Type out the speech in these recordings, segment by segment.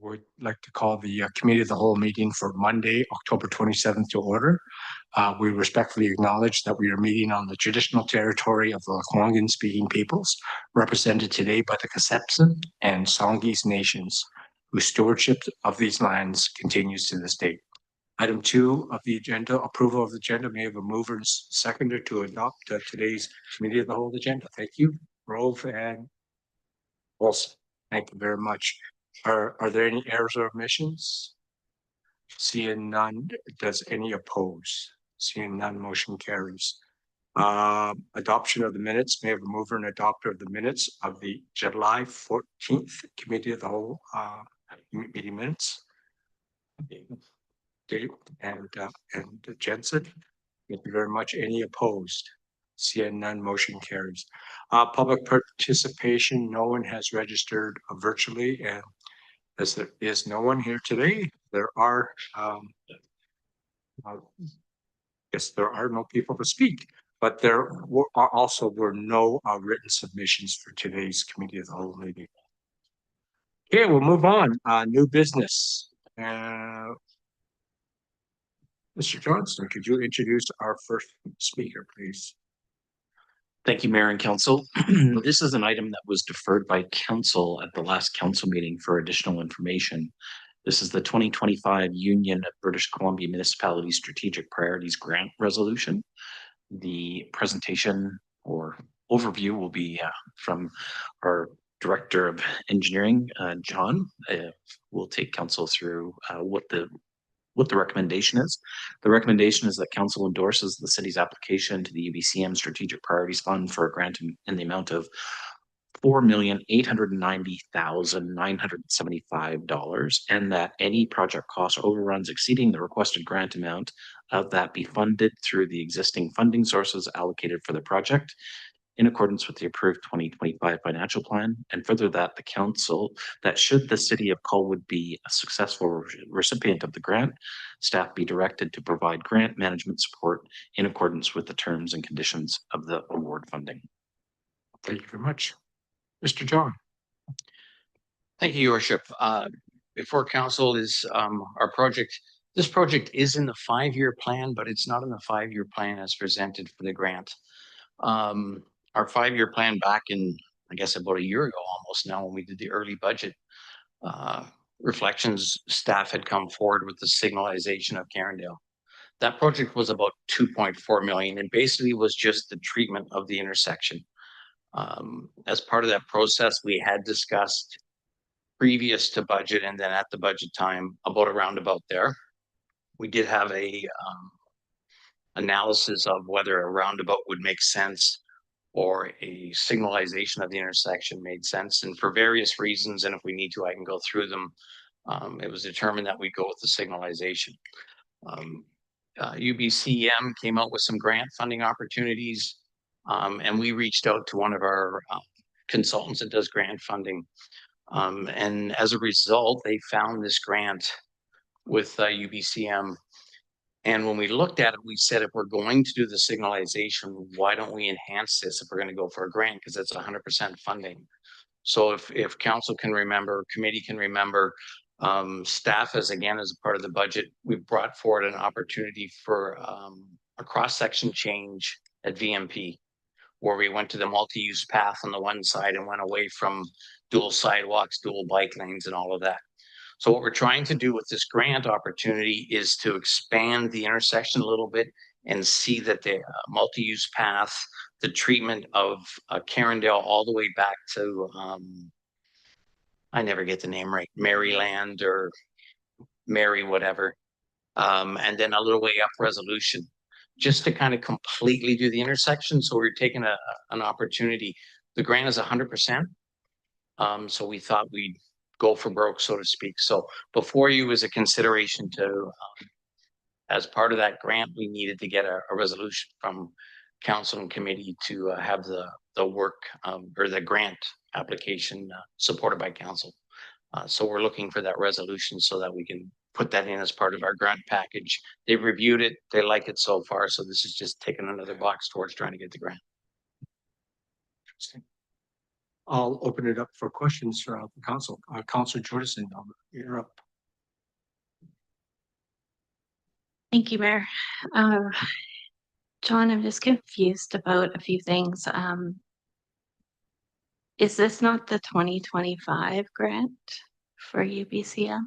Would like to call the Committee of the Whole meeting for Monday, October 27th to order. We respectfully acknowledge that we are meeting on the traditional territory of the Lekwungen-speaking peoples, represented today by the Kasepsan and Songhees nations, whose stewardship of these lands continues to this day. Item 2 of the agenda, approval of the agenda. May I have a mover and seconder to adopt today's Committee of the Whole agenda? Thank you. Rove and Wilson. Thank you very much. Are there any errors or omissions? Seeing none, does any oppose? Seeing none, motion carries. Adoption of the minutes. May I have a mover and adopter of the minutes of the July 14th Committee of the Whole meeting minutes? Dave and Jensen. Thank you very much. Any opposed? Seeing none, motion carries. Public participation. No one has registered virtually, and as there is no one here today, there are yes, there are no people to speak, but there were no written submissions for today's Committee of the Whole meeting. Okay, we'll move on. New business. Mr. Johnston, could you introduce our first speaker, please? Thank you, Mayor and Council. This is an item that was deferred by Council at the last Council meeting for additional information. This is the 2025 Union of British Columbia Municipalities Strategic Priorities Grant Resolution. The presentation or overview will be from our Director of Engineering, John. We'll take Council through what the recommendation is. The recommendation is that Council endorses the city's application to the UBCM Strategic Priorities Fund for a grant in the amount of $4,890,975, and that any project cost overruns exceeding the requested grant amount of that be funded through the existing funding sources allocated for the project in accordance with the approved 2025 financial plan, and further that the Council, that should the City of Colwood be a successful recipient of the grant, staff be directed to provide grant management support in accordance with the terms and conditions of the award funding. Thank you very much. Mr. John. Thank you, Your Worship. Before Council is our project. This project is in the 5-year plan, but it's not in the 5-year plan as presented for the grant. Our 5-year plan back in, I guess, about a year ago almost now, when we did the early budget reflections, staff had come forward with the signalization of Carindale. That project was about $2.4 million and basically was just the treatment of the intersection. As part of that process, we had discussed previous to budget and then at the budget time about a roundabout there. We did have a analysis of whether a roundabout would make sense or a signalization of the intersection made sense, and for various reasons, and if we need to, I can go through them. It was determined that we go with the signalization. UBCM came out with some grant funding opportunities, and we reached out to one of our consultants that does grant funding. And as a result, they found this grant with UBCM. And when we looked at it, we said, if we're going to do the signalization, why don't we enhance this if we're going to go for a grant? Because it's 100% funding. So if Council can remember, committee can remember, staff as a part of the budget, we brought forward an opportunity for a cross-section change at VMP, where we went to the multi-use path on the one side and went away from dual sidewalks, dual bike lanes, and all of that. So what we're trying to do with this grant opportunity is to expand the intersection a little bit and see that the multi-use path, the treatment of Carindale all the way back to, I never get the name right, Maryland or Mary whatever, and then a little way up Resolution, just to kind of completely do the intersection. So we're taking an opportunity. The grant is 100%, so we thought we'd go for broke, so to speak. So before you is a consideration to, as part of that grant, we needed to get a resolution from Council and committee to have the work or the grant application supported by Council. So we're looking for that resolution so that we can put that in as part of our grant package. They've reviewed it. They like it so far. So this is just taking another box towards trying to get the grant. Interesting. I'll open it up for questions throughout the council. Councillor Jordison, you're up. Thank you, Mayor. John, I'm just confused about a few things. Is this not the 2025 grant for UBCM?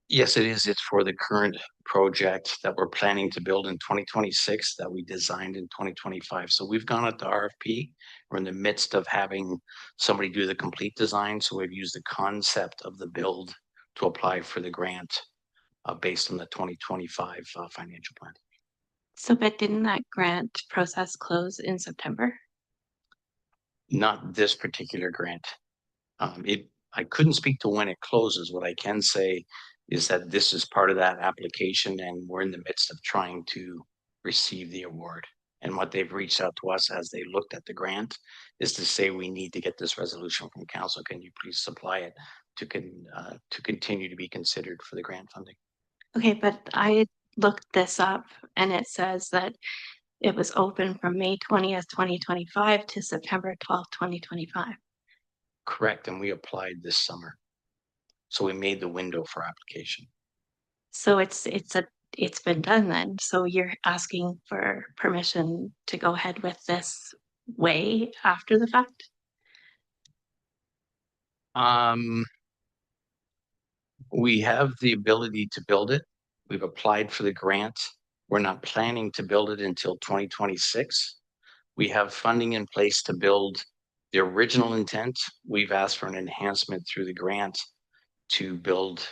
Yes, it is. It's for the current project that we're planning to build in 2026 that we designed in 2025. So we've gone out to RFP. We're in the midst of having somebody do the complete design. So we've used the concept of the build to apply for the grant based on the 2025 financial plan. So, but didn't that grant process close in September? Not this particular grant. I couldn't speak to when it closes. What I can say is that this is part of that application and we're in the midst of trying to receive the award. And what they've reached out to us as they looked at the grant is to say, we need to get this resolution from council. Can you please supply it to continue to be considered for the grant funding? Okay, but I looked this up and it says that it was open from May 20th, 2025 to September 12th, 2025. Correct. And we applied this summer. So we made the window for application. So it's been done then. So you're asking for permission to go ahead with this way after the fact? We have the ability to build it. We've applied for the grant. We're not planning to build it until 2026. We have funding in place to build the original intent. We've asked for an enhancement through the grant to build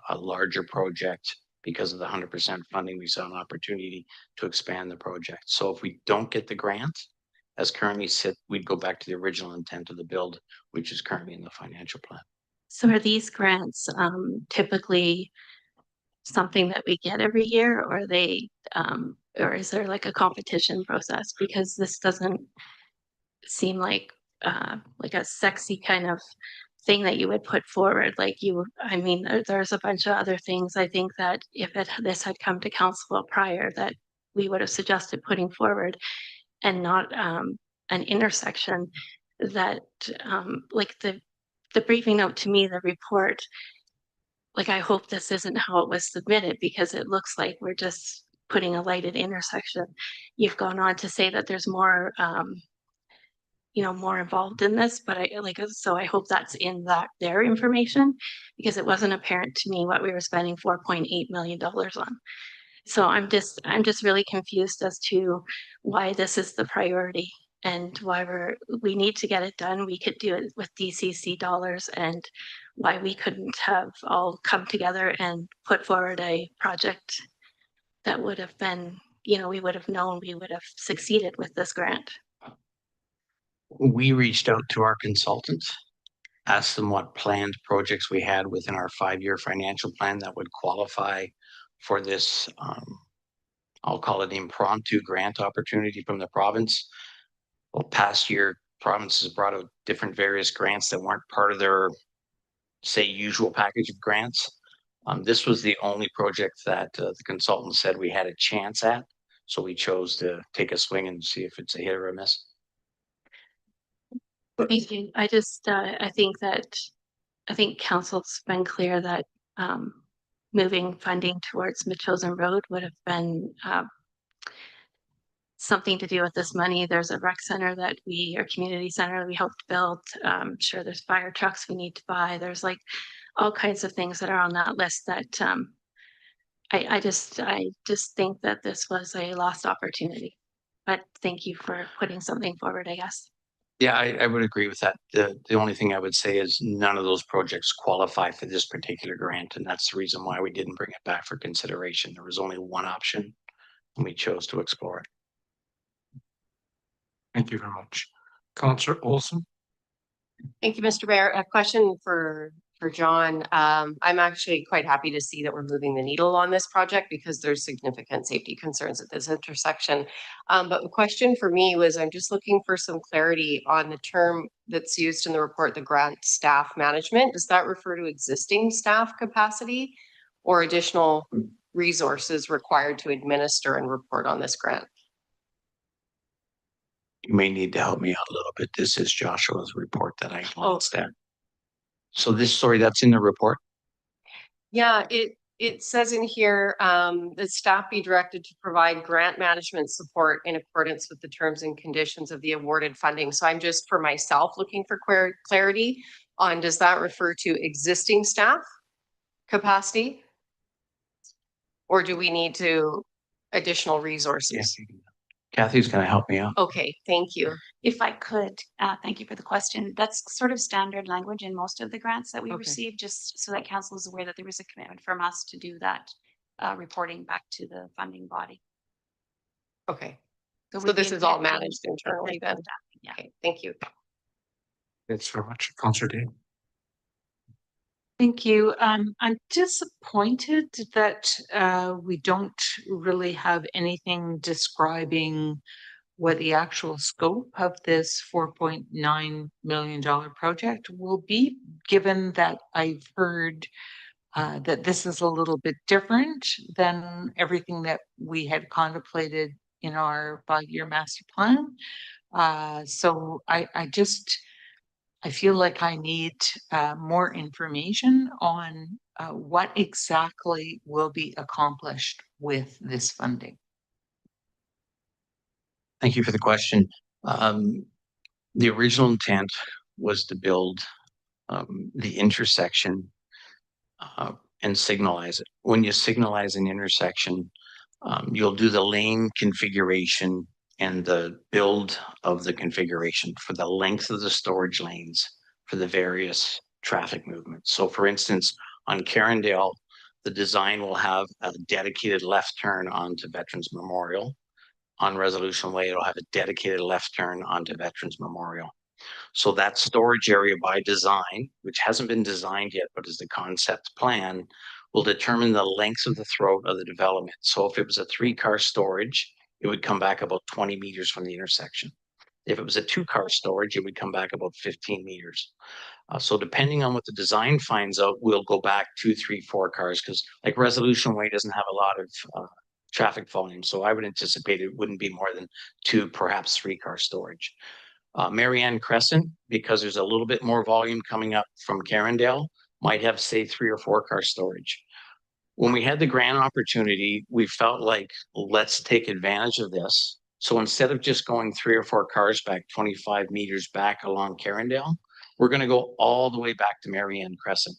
a larger project because of the 100% funding. We saw an opportunity to expand the project. So if we don't get the grant as currently sit, we'd go back to the original intent of the build, which is currently in the financial plan. So are these grants typically something that we get every year, or or is there like a competition process? Because this doesn't seem like a sexy kind of thing that you would put forward. I mean, there's a bunch of other things. I think that if this had come to council prior, that we would have suggested putting forward, and not an intersection that like the briefing note to me, the report, like I hope this isn't how it was submitted, because it looks like we're just putting a lighted intersection. You've gone on to say that there's more more involved in this, but so I hope that's in their information, because it wasn't apparent to me what we were spending $4.8 million on. So I'm just really confused as to why this is the priority and why we need to get it done. We could do it with DCC dollars, and why we couldn't have all come together and put forward a project that would have been, we would have known we would have succeeded with this grant. We reached out to our consultants, asked them what planned projects we had within our 5-year financial plan that would qualify for this, I'll call it impromptu grant opportunity from the province. Well, past year, provinces brought out different various grants that weren't part of their, say, usual package of grants. This was the only project that the consultant said we had a chance at. So we chose to take a swing and see if it's a hit or a miss. Thank you. I think council's been clear that moving funding towards Metchosin Road would have been something to do with this money. There's a rec center or community center that we hope to build. Sure, there's fire trucks we need to buy. There's like all kinds of things that are on that list that I just think that this was a lost opportunity. But thank you for putting something forward, I guess. Yeah, I would agree with that. The only thing I would say is none of those projects qualify for this particular grant, and that's the reason why we didn't bring it back for consideration. There was only one option, and we chose to explore it. Thank you very much. Councillor Olson. Thank you, Mr. Mayor. A question for John. I'm actually quite happy to see that we're moving the needle on this project, because there's significant safety concerns at this intersection. But the question for me was, I'm just looking for some clarity on the term that's used in the report, the grant staff management. Does that refer to existing staff capacity or additional resources required to administer and report on this grant? You may need to help me out a little bit. This is Joshua's report that I glanced at. So this, sorry, that's in the report? Yeah, it says in here, that staff be directed to provide grant management support in accordance with the terms and conditions of the awarded funding. So I'm just for myself looking for clarity on, does that refer to existing staff capacity? Or do we need to additional resources? Kathy's gonna help me out. Okay, thank you. If I could, thank you for the question. That's sort of standard language in most of the grants that we Okay. receive, just so that council is aware that there was a commitment from us to do that reporting back to the funding body. Okay, so with the this is all intent being managed internally then? Yeah. Okay, thank you. Thanks very much. Councillor Day. Thank you. I'm disappointed that we don't really have anything describing what the actual scope of this $4.9 million project will be, given that I've heard that this is a little bit different than everything that we had contemplated in our 5-year master plan. So I feel like I need more information on what exactly will be accomplished with this funding. Thank you for the question. The original intent was to build the intersection and signalize it. When you signalize an intersection, you'll do the lane configuration and the build of the configuration for the length of the storage lanes for the various traffic movements. So for instance, on Carindale, the design will have a dedicated left turn onto Veterans Memorial. On Resolution Way, it'll have a dedicated left turn onto Veterans Memorial. So that storage area by design, which hasn't been designed yet, but is the concept plan, will determine the length of the throat of the development. So if it was a 3-car storage, it would come back about 20 meters from the intersection. If it was a 2-car storage, it would come back about 15 meters. So depending on what the design finds out, we'll go back 2, 3, 4 cars, because like Resolution Way doesn't have a lot of traffic volume. So I would anticipate it wouldn't be more than 2, perhaps 3-car storage. Marianne Crescent, because there's a little bit more volume coming up from Carindale, might have, say, 3 or 4-car storage. When we had the grant opportunity, we felt like, let's take advantage of this. So instead of just going 3 or 4 cars back 25 meters back along Carindale, we're going to go all the way back to Marianne Crescent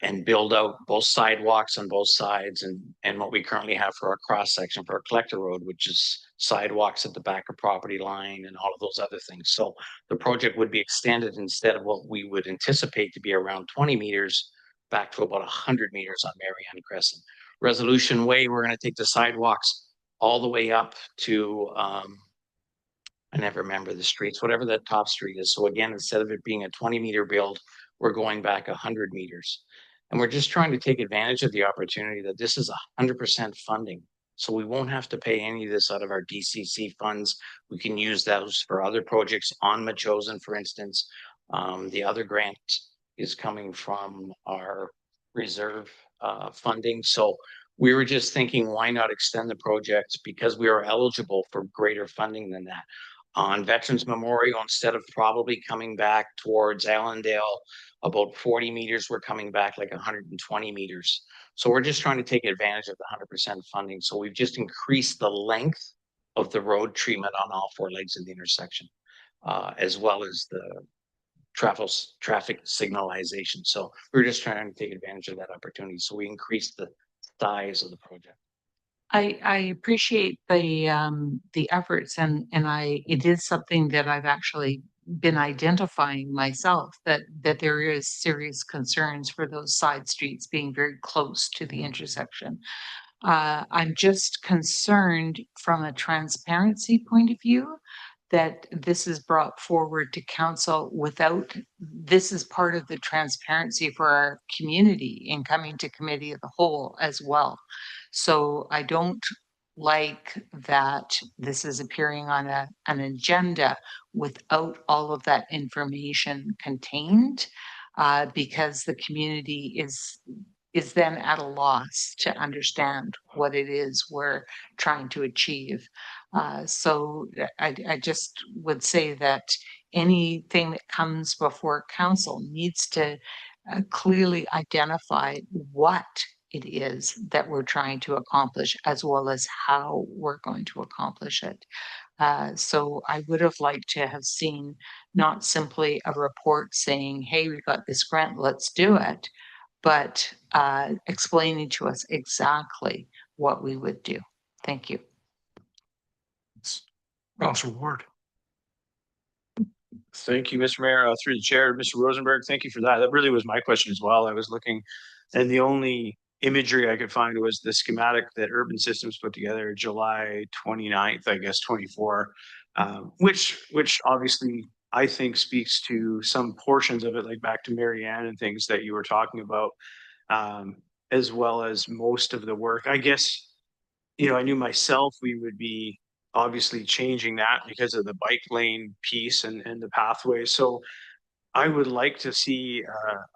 and build out both sidewalks on both sides and what we currently have for our cross section for our collector road, which is sidewalks at the back of property line and all of those other things. So the project would be extended instead of what we would anticipate to be around 20 meters back to about 100 meters on Marianne Crescent. Resolution Way, we're going to take the sidewalks all the way up to I never remember the streets, whatever that top street is. So again, instead of it being a 20-meter build, we're going back 100 meters. And we're just trying to take advantage of the opportunity that this is 100% funding. So we won't have to pay any of this out of our DCC funds. We can use those for other projects on Machosen, for instance. The other grant is coming from our reserve funding. So we were just thinking, why not extend the project, because we are eligible for greater funding than that. On Veterans Memorial, instead of probably coming back towards Allendale about 40 meters, we're coming back like 120 meters. So we're just trying to take advantage of the 100% funding. So we've just increased the length of the road treatment on all 4 legs of the intersection, as well as the traffic signalization. So we're just trying to take advantage of that opportunity. So we increased the size of the project. I appreciate the efforts and it is something that I've actually been identifying myself, that there is serious concerns for those side streets being very close to the intersection. I'm just concerned from a transparency point of view that this is brought forward to council without, this is part of the transparency for our community in coming to committee of the whole as well. So I don't like that this is appearing on an agenda without all of that information contained, because the community is then at a loss to understand what it is we're trying to achieve. So I just would say that anything that comes before council needs to clearly identify what it is that we're trying to accomplish, as well as how we're going to accomplish it. So I would have liked to have seen not simply a report saying, hey, we got this grant, let's do it, but explaining to us exactly what we would do. Thank you. Councilor Ward. Thank you, Mr. Mayor. Through the chair, Mr. Rosenberg, thank you for that. That really was my question as well. I was looking, and the only imagery I could find was the schematic that Urban Systems put together July 29th, I guess 24, which obviously I think speaks to some portions of it, like back to Marianne and things that you were talking about, as well as most of the work. I guess, I knew myself we would be obviously changing that because of the bike lane piece and the pathway. So I would like to see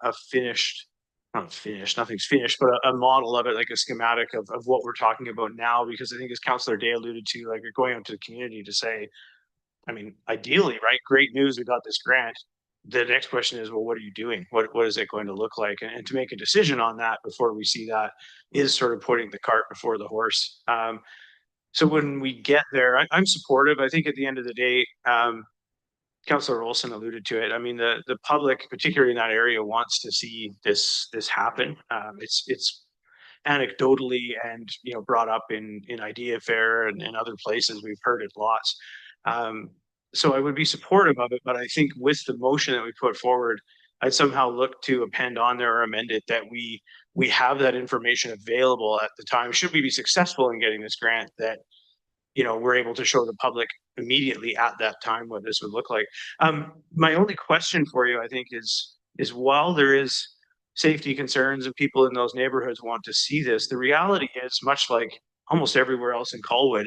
a finished, not finished, nothing's finished, but a model of it, like a schematic of what we're talking about now, because I think as Councillor Day alluded to, like, you're going out to the community to say, I mean, ideally, right? Great news, we got this grant. The next question is, well, what are you doing? What is it going to look like? And to make a decision on that before we see that is sort of putting the cart before the horse. So when we get there, I'm supportive. I think at the end of the day, Councillor Olson alluded to it. I mean, the public, particularly in that area, wants to see this happen. It's anecdotally and brought up in Idea Fair and other places. We've heard it lots. So I would be supportive of it, but I think with the motion that we put forward, I'd somehow look to append on there or amend it that we have that information available at the time. Should we be successful in getting this grant, that we're able to show the public immediately at that time what this would look like. My only question for you, I think, is while there is safety concerns and people in those neighborhoods want to see this, the reality is, much like almost everywhere else in Colwood,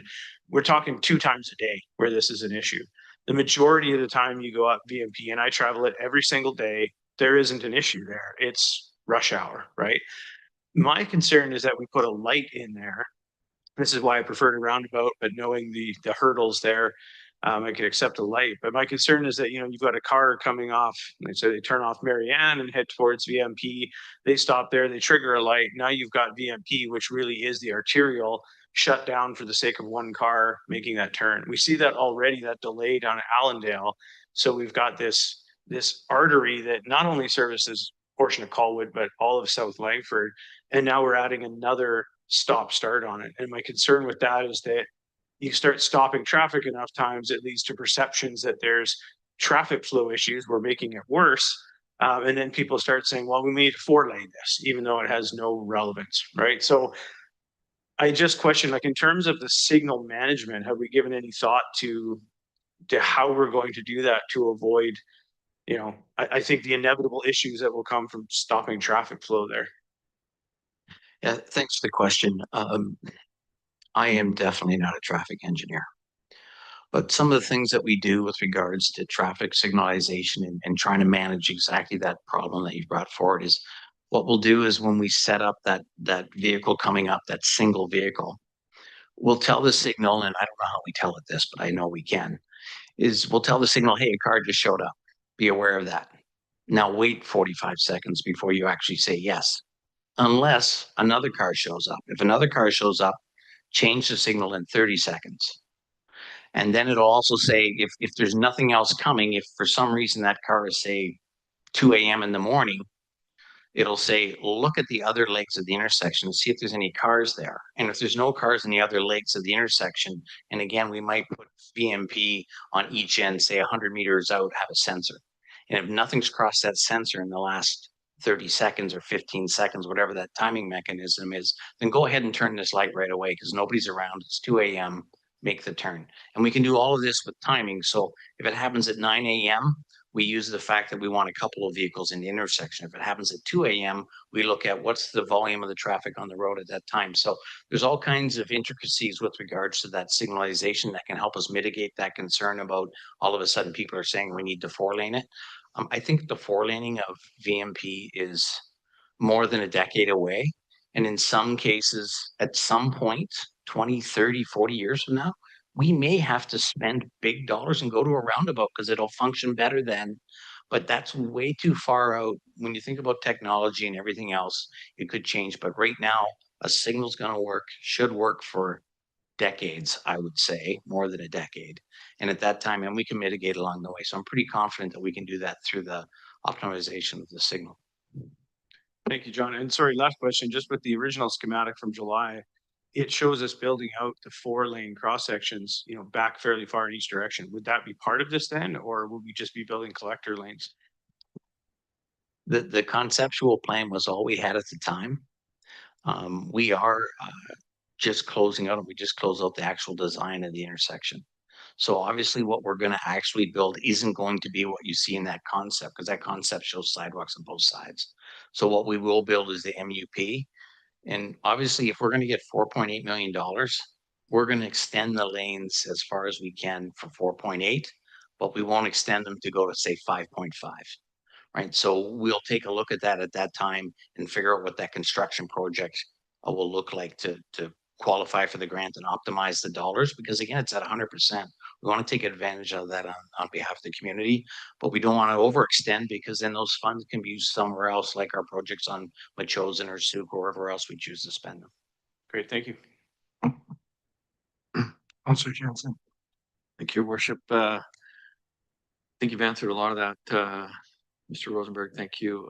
we're talking 2 times a day where this is an issue. The majority of the time you go up VMP, and I travel it every single day, there isn't an issue there. It's rush hour, right? My concern is that we put a light in there. This is why I preferred a roundabout, but knowing the hurdles there, I could accept a light. But my concern is that, you've got a car coming off, so they turn off Marianne and head towards VMP. They stop there, they trigger a light. Now you've got VMP, which really is the arterial, shut down for the sake of one car making that turn. We see that already, that delay down at Allendale. So we've got this artery that not only services a portion of Colwood, but all of South Langford. And now we're adding another stop start on it. And my concern with that is that you start stopping traffic enough times, it leads to perceptions that there's traffic flow issues. We're making it worse. And then people start saying, well, we need to 4-lane this, even though it has no relevance, right? So I just question, like, in terms of the signal management, have we given any thought to how we're going to do that to avoid, I think the inevitable issues that will come from stopping traffic flow there? Yeah, thanks for the question. I am definitely not a traffic engineer, but some of the things that we do with regards to traffic signalization and trying to manage exactly that problem that you brought forward is, what we'll do is when we set up that vehicle coming up, that single vehicle, we'll tell the signal, and I don't know how we tell it this, but I know we can, is we'll tell the signal, hey, a car just showed up. Be aware of that. Now wait 45 seconds before you actually say yes, unless another car shows up. If another car shows up, change the signal in 30 seconds. And then it'll also say, if there's nothing else coming, if for some reason that car is, say, 2 a.m. in the morning, it'll say, look at the other legs of the intersection and see if there's any cars there. And if there's no cars in the other legs of the intersection, and again, we might put VMP on each end, say 100 meters out, have a sensor. And if nothing's crossed that sensor in the last 30 seconds or 15 seconds, whatever that timing mechanism is, then go ahead and turn this light right away because nobody's around. It's 2 a.m. Make the turn. And we can do all of this with timing. So if it happens at 9 a.m., we use the fact that we want a couple of vehicles in the intersection. If it happens at 2 a.m., we look at what's the volume of the traffic on the road at that time. So there's all kinds of intricacies with regards to that signalization that can help us mitigate that concern about all of a sudden people are saying we need to 4-lane it. I think the 4-laning of VMP is more than a decade away. And in some cases, at some point, 20, 30, 40 years from now, we may have to spend big dollars and go to a roundabout because it'll function better then. But that's way too far out. When you think about technology and everything else, it could change. But right now, a signal's going to work, should work for decades, I would say, more than a decade. And at that time, and we can mitigate along the way. So I'm pretty confident that we can do that through the optimization of the signal. Thank you, John. And sorry, last question, just with the original schematic from July, it shows us building out the 4-lane cross sections, you know, back fairly far in each direction. Would that be part of this then, or would we just be building collector lanes? The conceptual plan was all we had at the time. We are just closing out, and we just closed out the actual design of the intersection. So obviously what we're going to actually build isn't going to be what you see in that concept, because that concept shows sidewalks on both sides. So what we will build is the MUP. And obviously, if we're going to get $4.8 million, we're going to extend the lanes as far as we can for 4.8, but we won't extend them to go to say 5.5. Right. So we'll take a look at that time and figure out what that construction project will look like to qualify for the grant and optimize the dollars, because again, it's at 100%. We want to take advantage of that on behalf of the community, but we don't want to overextend, because then those funds can be used somewhere else, like our projects on Machosen or Suk or wherever else we choose to spend them. Great, thank you. Councillor Jensen. Thank you, Your Worship. I think you've answered a lot of that, Mr. Rosenberg. Thank you.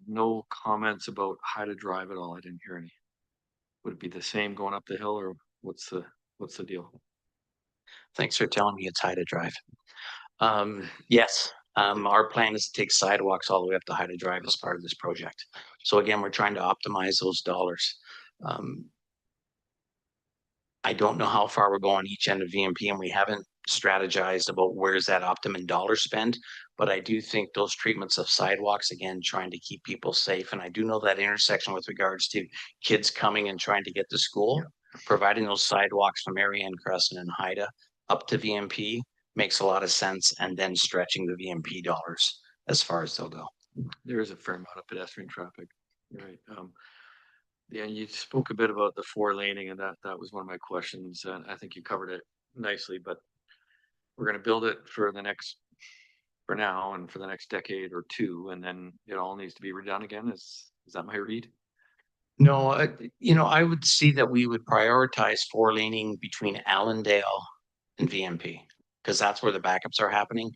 No comments about how to drive at all. I didn't hear any. Would it be the same going up the hill, or what's the deal? Thanks for telling me it's high to drive. Yes, our plan is to take sidewalks all the way up to High to Drive as part of this project. So again, we're trying to optimize those dollars. I don't know how far we're going each end of VMP, and we haven't strategized about where's that optimum dollar spend. But I do think those treatments of sidewalks, again, trying to keep people safe. And I do know that intersection with regards to kids coming and trying to get to school, providing those sidewalks from Marianne Crescent and Haida up to VMP makes a lot of sense. And then stretching the VMP dollars as far as they'll go. There is a fair amount of pedestrian traffic. Right. Yeah, you spoke a bit about the 4-laning, and that was one of my questions, and I think you covered it nicely. But we're going to build it for now and for the next decade or two, and then it all needs to be redone again. Is that my read? No, I would see that we would prioritize 4-laning between Allendale and VMP, because that's where the backups are happening.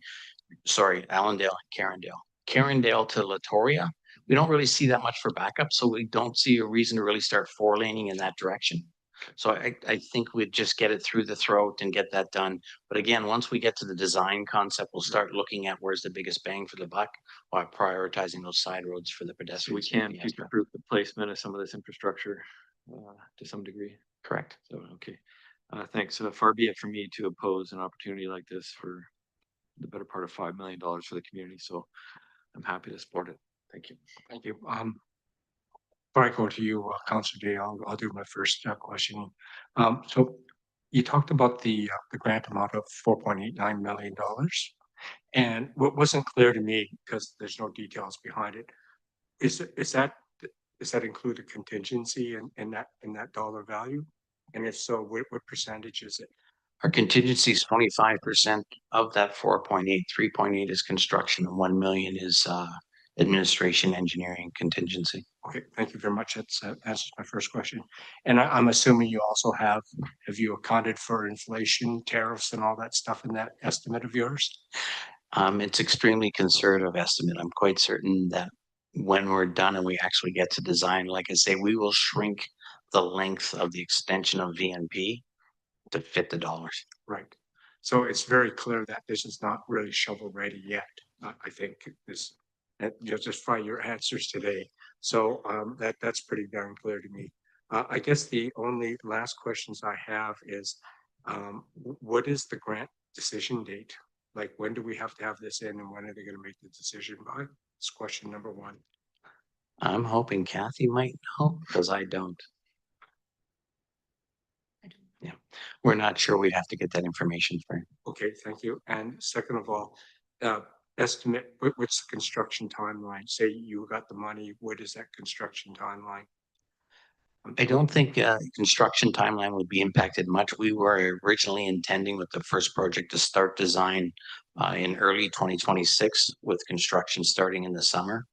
Sorry, Allendale and Carindale to Latoria. We don't really see that much for backup, so we don't see a reason to really start 4-laning in that direction. So I think we'd just get it through the throat and get that done. But again, once we get to the design concept, we'll start looking at where's the biggest bang for the buck while prioritizing those side roads for the pedestrians. So we can future-proof the placement of some of this infrastructure to some degree. Correct. So, okay. Thanks. Far be it from me to oppose an opportunity like this for the better part of $5 million for the community. So I'm happy to support it. Thank you. Thank you. Before I go to you, Councillor Day, I'll do my first question. So you talked about the grant amount of $4.89 million, and what wasn't clear to me, because there's no details behind it, is that include a contingency in that dollar value? And if so, what percentage is it? Our contingency is 25% of that 4.8. 3.8 is construction, and 1 million is administration, engineering, contingency. Okay, thank you very much. That answers my first question. And I'm assuming you also have you accounted for inflation, tariffs, and all that stuff in that estimate of yours? It's extremely conservative estimate. I'm quite certain that when we're done and we actually get to design, like I say, we will shrink the length of the extension of VNP to fit the dollars. Right. So it's very clear that this is not really shovel ready yet. I think this, just by your answers today. So that's pretty darn clear to me. I guess the only last questions I have is, what is the grant decision date? Like, when do we have to have this in, and when are they going to make the decision by? It's question number one. I'm hoping Kathy might know, because I don't. Yeah, we're not sure. We'd have to get that information for you. Okay, thank you. And second of all, estimate, what's the construction timeline? Say you got the money, what is that construction timeline? I don't think construction timeline would be impacted much. We were originally intending with the first project to start design in early 2026 with construction starting in the summer.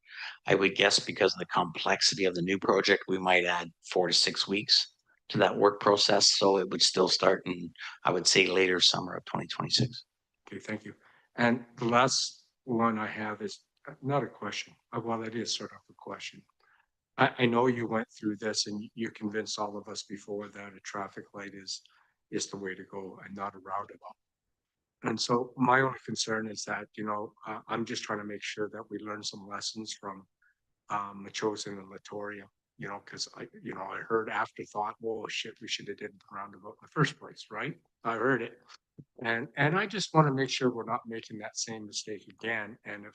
I would guess because of the complexity of the new project, we might add 4 to 6 weeks to that work process. So it would still start in, I would say, later summer of 2026. Okay, thank you. And the last one I have is not a question. Well, it is sort of a question. I know you went through this and you convinced all of us before that a traffic light is the way to go and not a roundabout. And so my only concern is that, I'm just trying to make sure that we learn some lessons from Machosen and Latoria, because I heard afterthought, whoa, shit, we should have did the roundabout in the first place, right? I heard it. And I just want to make sure we're not making that same mistake again. And if,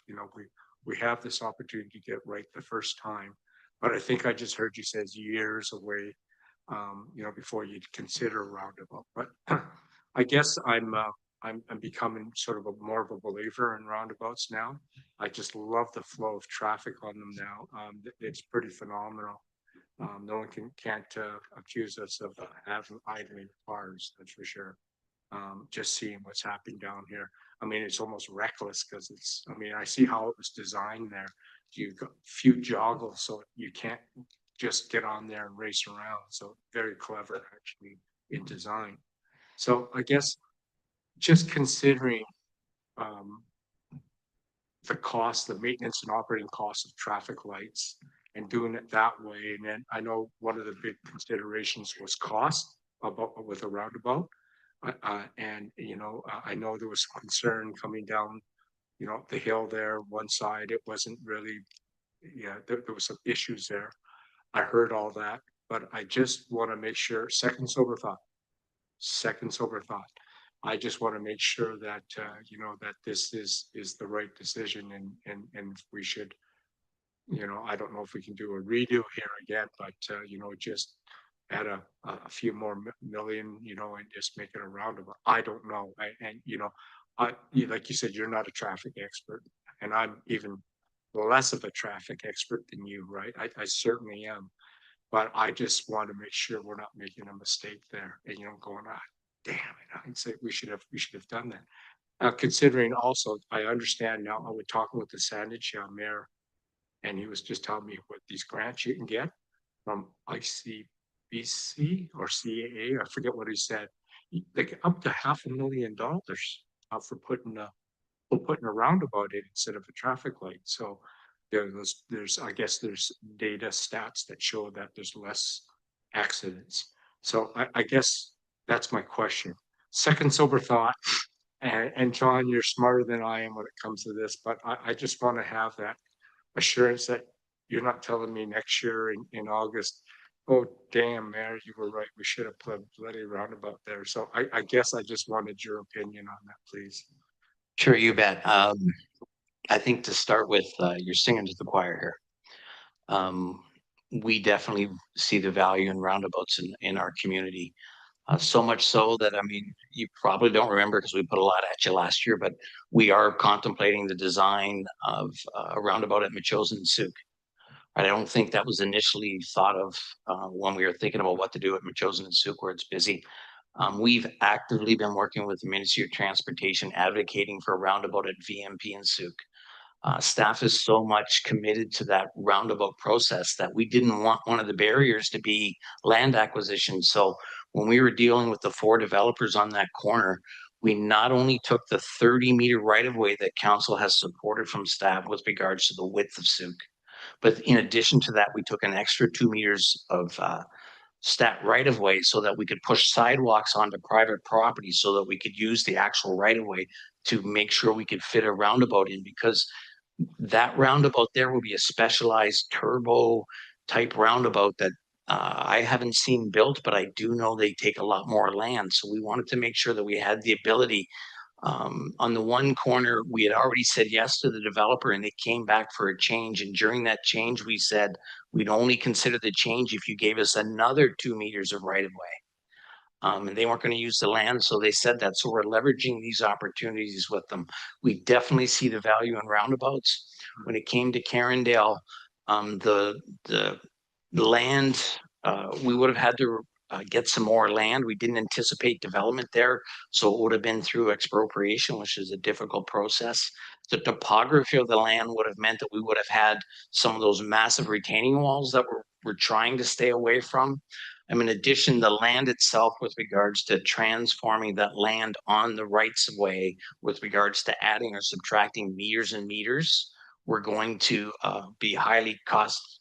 we have this opportunity to get right the first time, but I think I just heard you say it's years away, before you'd consider a roundabout. But I guess I'm becoming sort of more of a believer in roundabouts now. I just love the flow of traffic on them now. It's pretty phenomenal. No one can't accuse us of having idling cars, that's for sure. Just seeing what's happening down here. I mean, it's almost reckless because I see how it was designed there. You've got few joggles, so you can't just get on there and race around. So very clever actually in design. So I guess just considering the cost, the maintenance and operating costs of traffic lights and doing it that way. And then I know one of the big considerations was cost with a roundabout. I know there was concern coming down, the hill there, one side, it wasn't really, there was some issues there. I heard all that, but I just want to make sure, second sober thought. I just want to make sure that, that this is the right decision and we should, I don't know if we can do a redo here again, but, just add a few more million, and just make it a roundabout. I don't know. Like you said, you're not a traffic expert and I'm even less of a traffic expert than you, right? I certainly am, but I just want to make sure we're not making a mistake there and, going, damn it, I'd say we should have done that. Considering also, I understand now, I was talking with the Sandwich mayor and he was just telling me what these grants you can get from ICBC or CAA, I forget what he said. They get up to $500,000 for putting a roundabout in instead of a traffic light. So there's I guess there's data stats that show that there's less accidents. So I guess that's my question. Second sober thought, and John, you're smarter than I am when it comes to this, but I just want to have that assurance that you're not telling me next year in August, oh, damn, Mayor, you were right. We should have put a bloody roundabout there. So I guess I just wanted your opinion on that, please. Sure, you bet. I think to start with, you're singing to the choir here. We definitely see the value in roundabouts in our community. So much so that, you probably don't remember because we put a lot at you last year, but we are contemplating the design of a roundabout at Machosen and Souk. I don't think that was initially thought of when we were thinking about what to do at Machosen and Souk where it's busy. We've actively been working with the Ministry of Transportation advocating for a roundabout at VMP and Souk. Staff is so much committed to that roundabout process that we didn't want one of the barriers to be land acquisition. So when we were dealing with the 4 developers on that corner, we not only took the 30-meter right-of-way that council has supported from staff with regards to the width of Souk, but in addition to that, we took an extra 2 meters of stat right-of-way so that we could push sidewalks onto private property so that we could use the actual right-of-way to make sure we could fit a roundabout in, because that roundabout there will be a specialized turbo type roundabout that I haven't seen built, but I do know they take a lot more land. So we wanted to make sure that we had the ability. On the one corner, we had already said yes to the developer and they came back for a change. And during that change, we said we'd only consider the change if you gave us another 2 meters of right of way. And they weren't going to use the land, so they said that. So we're leveraging these opportunities with them. We definitely see the value in roundabouts. When it came to Carindale, the land we would have had to get some more land. We didn't anticipate development there, so it would have been through expropriation, which is a difficult process. The topography of the land would have meant that we would have had some of those massive retaining walls that we're trying to stay away from. In addition, the land itself with regards to transforming that land on the rights of way with regards to adding or subtracting meters and meters, we're going to be highly cost,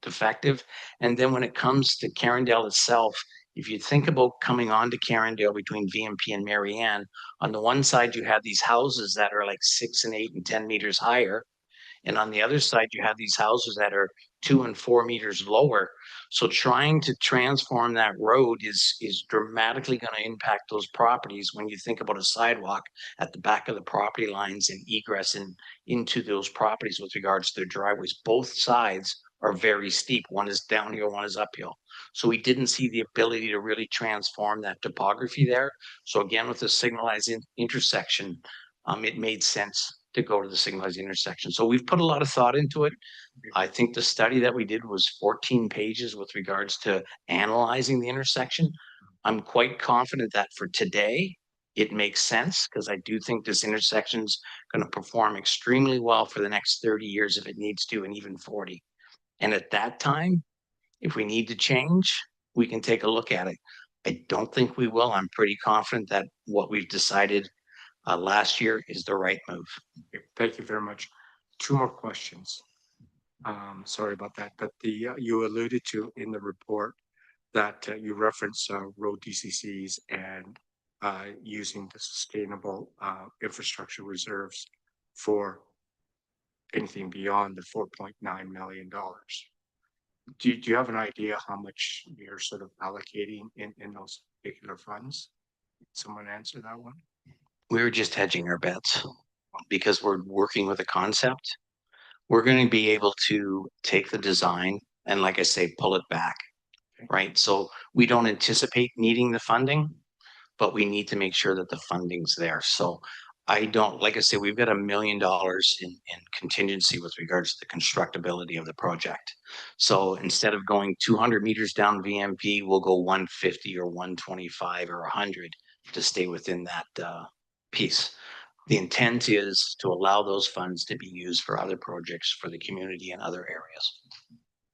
effective. And then when it comes to Carindale itself, if you think about coming on to Carindale between VMP and Marianne, on the one side, you have these houses that are like 6 and 8 and 10 meters higher. And on the other side, you have these houses that are 2 and 4 meters lower. So trying to transform that road is dramatically going to impact those properties when you think about a sidewalk at the back of the property lines and egress into those properties with regards to their driveways. Both sides are very steep. One is downhill, one is uphill. So we didn't see the ability to really transform that topography there. So again, with the signalized intersection, it made sense to go to the signalized intersection. So we've put a lot of thought into it. I think the study that we did was 14 pages with regards to analyzing the intersection. I'm quite confident that for today, it makes sense because I do think this intersection is going to perform extremely well for the next 30 years if it needs to, and even 40. And at that time, if we need to change, we can take a look at it. I don't think we will. I'm pretty confident that what we've decided last year is the right move. Thank you very much. 2 more questions. Sorry about that, but you alluded to in the report that you reference road DCCs and using the sustainable infrastructure reserves for anything beyond the $4.9 million. Do you have an idea how much you're sort of allocating in those particular funds? Someone answer that one? We're just hedging our bets because we're working with a concept. We're going to be able to take the design and, like I say, pull it back, right? So we don't anticipate needing the funding, but we need to make sure that the funding's there. So I don't, like I say, we've got $1 million in contingency with regards to the constructability of the project. So instead of going 200 meters down VMP, we'll go 150 or 125 or 100 to stay within that piece. The intent is to allow those funds to be used for other projects for the community and other areas.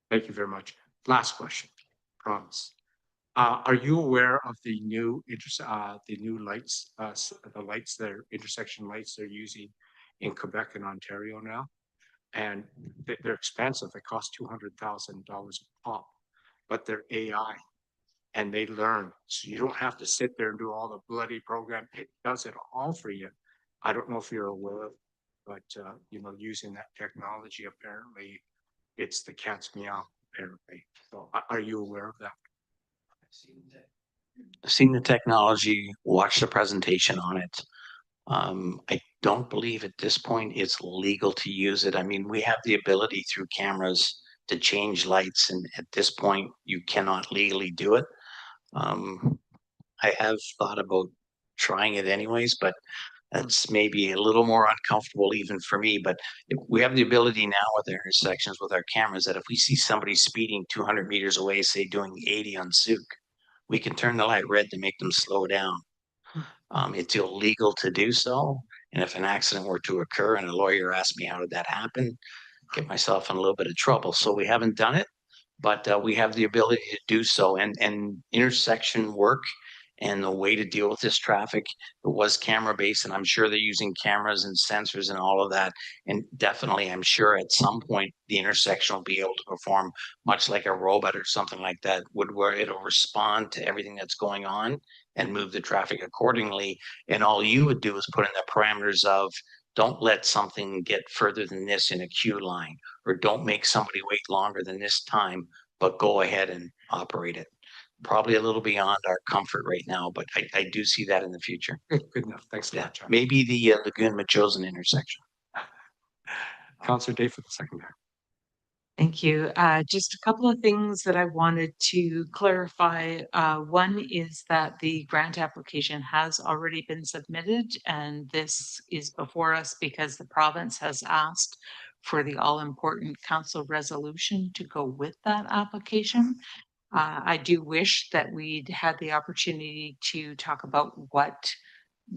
Thank you very much. Last question, promise. Are you aware of the new lights, the lights that are intersection lights they're using in Quebec and Ontario now? And they're expensive. They cost $200,000 a pop, but they're AI and they learn. So you don't have to sit there and do all the bloody program. It does it all for you. I don't know if you're aware of, but using that technology, apparently it's the cat's meow, apparently. So are you aware of that? I've seen the technology, watched the presentation on it. I don't believe at this point it's legal to use it. We have the ability through cameras to change lights, and at this point you cannot legally do it. I have thought about trying it anyways, but that's maybe a little more uncomfortable even for me. But we have the ability now with our intersections with our cameras that if we see somebody speeding 200 meters away, say doing 80 on Souk, we can turn the light red to make them slow down. It's illegal to do so. And if an accident were to occur and a lawyer asked me how did that happen, get myself in a little bit of trouble. So we haven't done it, but we have the ability to do so. And intersection work and the way to deal with this traffic, it was camera based, and I'm sure they're using cameras and sensors and all of that. And definitely, I'm sure at some point the intersection will be able to perform much like a robot or something like that, where it'll respond to everything that's going on and move the traffic accordingly. And all you would do is put in the parameters of don't let something get further than this in a queue line, or don't make somebody wait longer than this time, but go ahead and operate it. Probably a little beyond our comfort right now, but I do see that in the future. Good enough. Thanks a lot, John. Maybe the Lagoon Machosen intersection. Councillor Day for the second time. Thank you. Just a couple of things that I wanted to clarify. One is that the grant application has already been submitted, and this is before us because the province has asked for the all-important council resolution to go with that application. I do wish that we'd had the opportunity to talk about what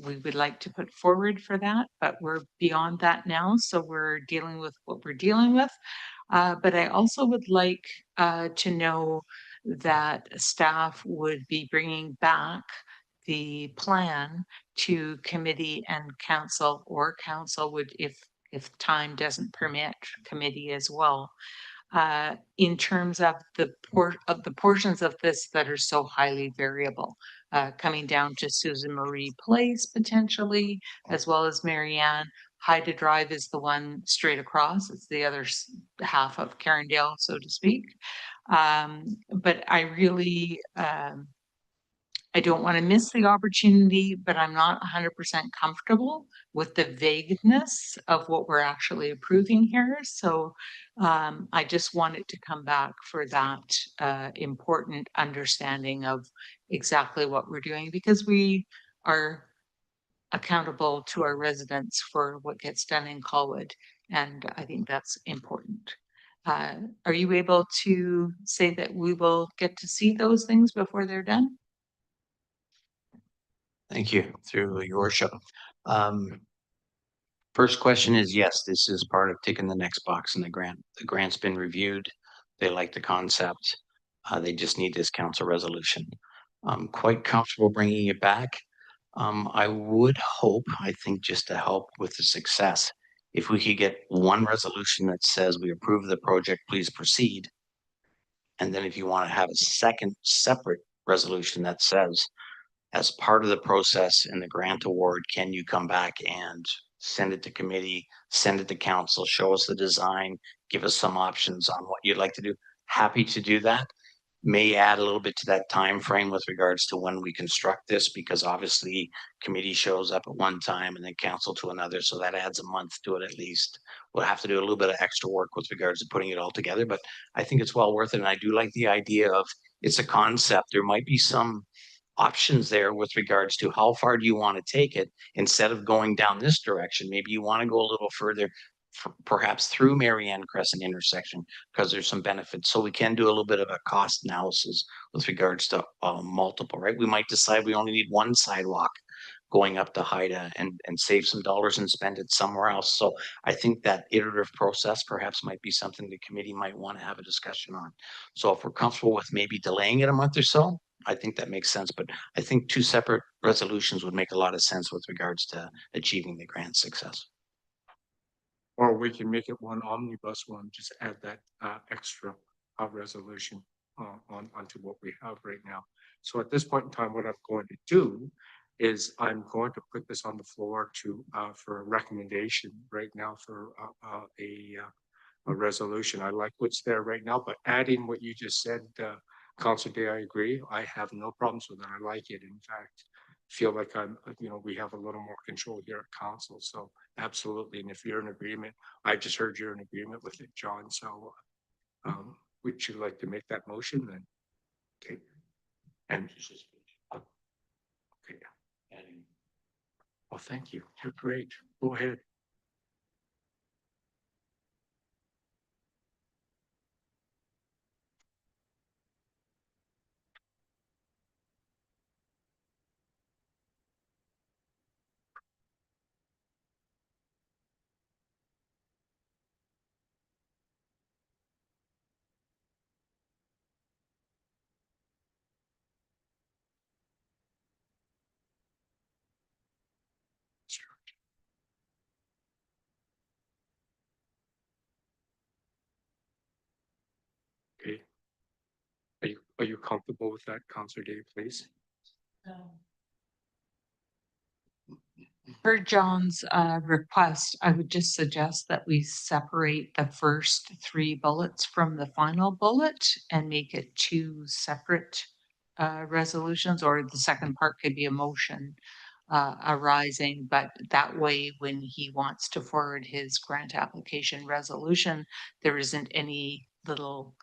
we would like to put forward for that, but we're beyond that now, so we're dealing with what we're dealing with. But I also would like to know that staff would be bringing back the plan to committee and council, or council would, if time doesn't permit, committee as well, in terms of the portions of this that are so highly variable, coming down to Susan Marie Place potentially, as well as Marianne. Haida Drive is the one straight across. It's the other half of Carindale, so to speak. But I really, I don't want to miss the opportunity, but I'm not 100% comfortable with the vagueness of what we're actually approving here. So I just wanted to come back for that important understanding of exactly what we're doing, because we are accountable to our residents for what gets done in Colwood. And I think that's important. Are you able to say that we will get to see those things before they're done? Thank you, through your worship. First question is, yes, this is part of ticking the next box in the grant. The grant's been reviewed. They like the concept. They just need this council resolution. I'm quite comfortable bringing it back. I would hope, I think just to help with the success, if we could get one resolution that says we approve the project, please proceed. And then if you want to have a second separate resolution that says, as part of the process in the grant award, can you come back and send it to committee, send it to council, show us the design, give us some options on what you'd like to do? Happy to do that. May add a little bit to that time frame with regards to when we construct this, because obviously committee shows up at one time and then council to another, so that adds a month to it at least. We'll have to do a little bit of extra work with regards to putting it all together, but I think it's well worth it. And I do like the idea of, it's a concept. There might be some options there with regards to how far do you want to take it. Instead of going down this direction, maybe you want to go a little further, perhaps through Marianne Crescent intersection, because there's some benefits. So we can do a little bit of a cost analysis with regards to multiple, right? We might decide we only need one sidewalk going up to Haida and save some dollars and spend it somewhere else. So I think that iterative process perhaps might be something the committee might want to have a discussion on. So if we're comfortable with maybe delaying it a month or so, I think that makes sense. But I think two separate resolutions would make a lot of sense with regards to achieving the grant success. Or we can make it one omnibus one, just add that extra resolution onto what we have right now. So at this point in time, what I'm going to do is I'm going to put this on the floor to for a recommendation right now for a resolution. I like what's there right now, but adding what you just said, Councilor Day, I agree. I have no problems with it. I like it. In fact, feel like we have a little more control here at council. So absolutely. And if you're in agreement, I just heard you're in agreement with it, John. So would you like to make that motion then? Okay. And okay. Well, thank you. You're great. Go ahead. Okay. Are you comfortable with that, Councilor Day, please? Per John's request, I would just suggest that we separate the first three bullets from the final bullet and make it two separate resolutions, or the second part could be a motion arising, but that way when he wants to forward his grant application resolution, there isn't any little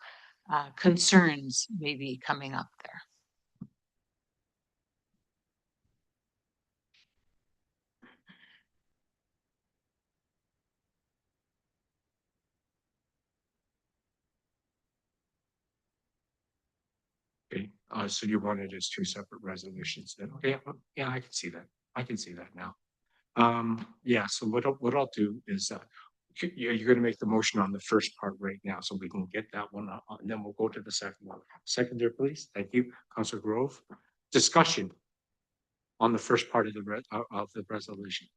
concerns maybe coming up there. So you want it as two separate resolutions then? Okay, yeah, I can see that. I can see that now. Yeah, so what I'll do is, you're gonna make the motion on the first part right now, so we can get that one, and then we'll go to the second one. Seconder, please. Thank you, Councilor Grove. Discussion on the first part of the resolution.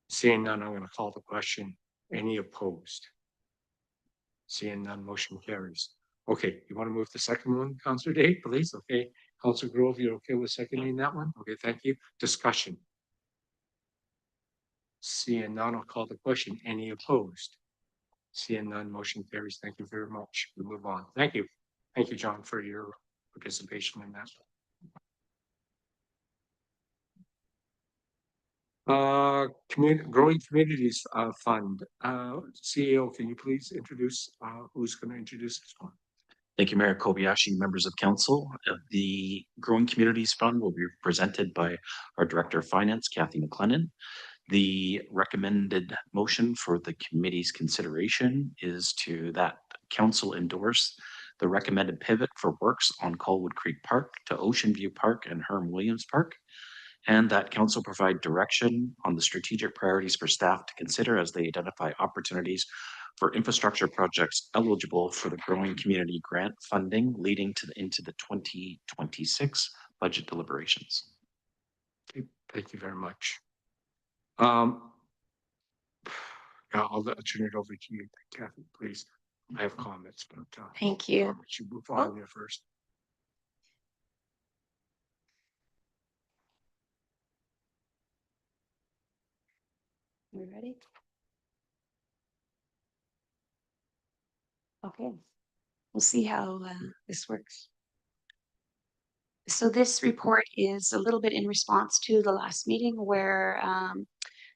Seeing none, I'm gonna call the question. Any opposed? Seeing none, motion carries. Okay, you want to move the second one, Councilor Day, please? Okay, Councilor Grove, you're okay with seconding that one? Okay, thank you. Discussion. Seeing none, I'll call the question. Any opposed? Seeing none, motion carries. Thank you very much. We move on. Thank you. Thank you, John, for your participation in that. Growing Communities Fund. CEO, can you please introduce who's going to introduce this one? Thank you, Mayor Kobayashi, members of council. The Growing Communities Fund will be presented by our Director of Finance, Kathy McLennan. The recommended motion for the committee's consideration is that council endorse the recommended pivot for works on Colwood Creek Park to Ocean View Park and Herm Williams Park, and that council provide direction on the strategic priorities for staff to consider as they identify opportunities for infrastructure projects eligible for the Growing Community Grant funding leading into the 2026 budget deliberations. Okay, thank you very much. Yeah, I'll turn it over to you, Kathy, please. I have comments, but Thank you. I'll let you move on there first. We ready? Okay, we'll see how this works. So this report is a little bit in response to the last meeting where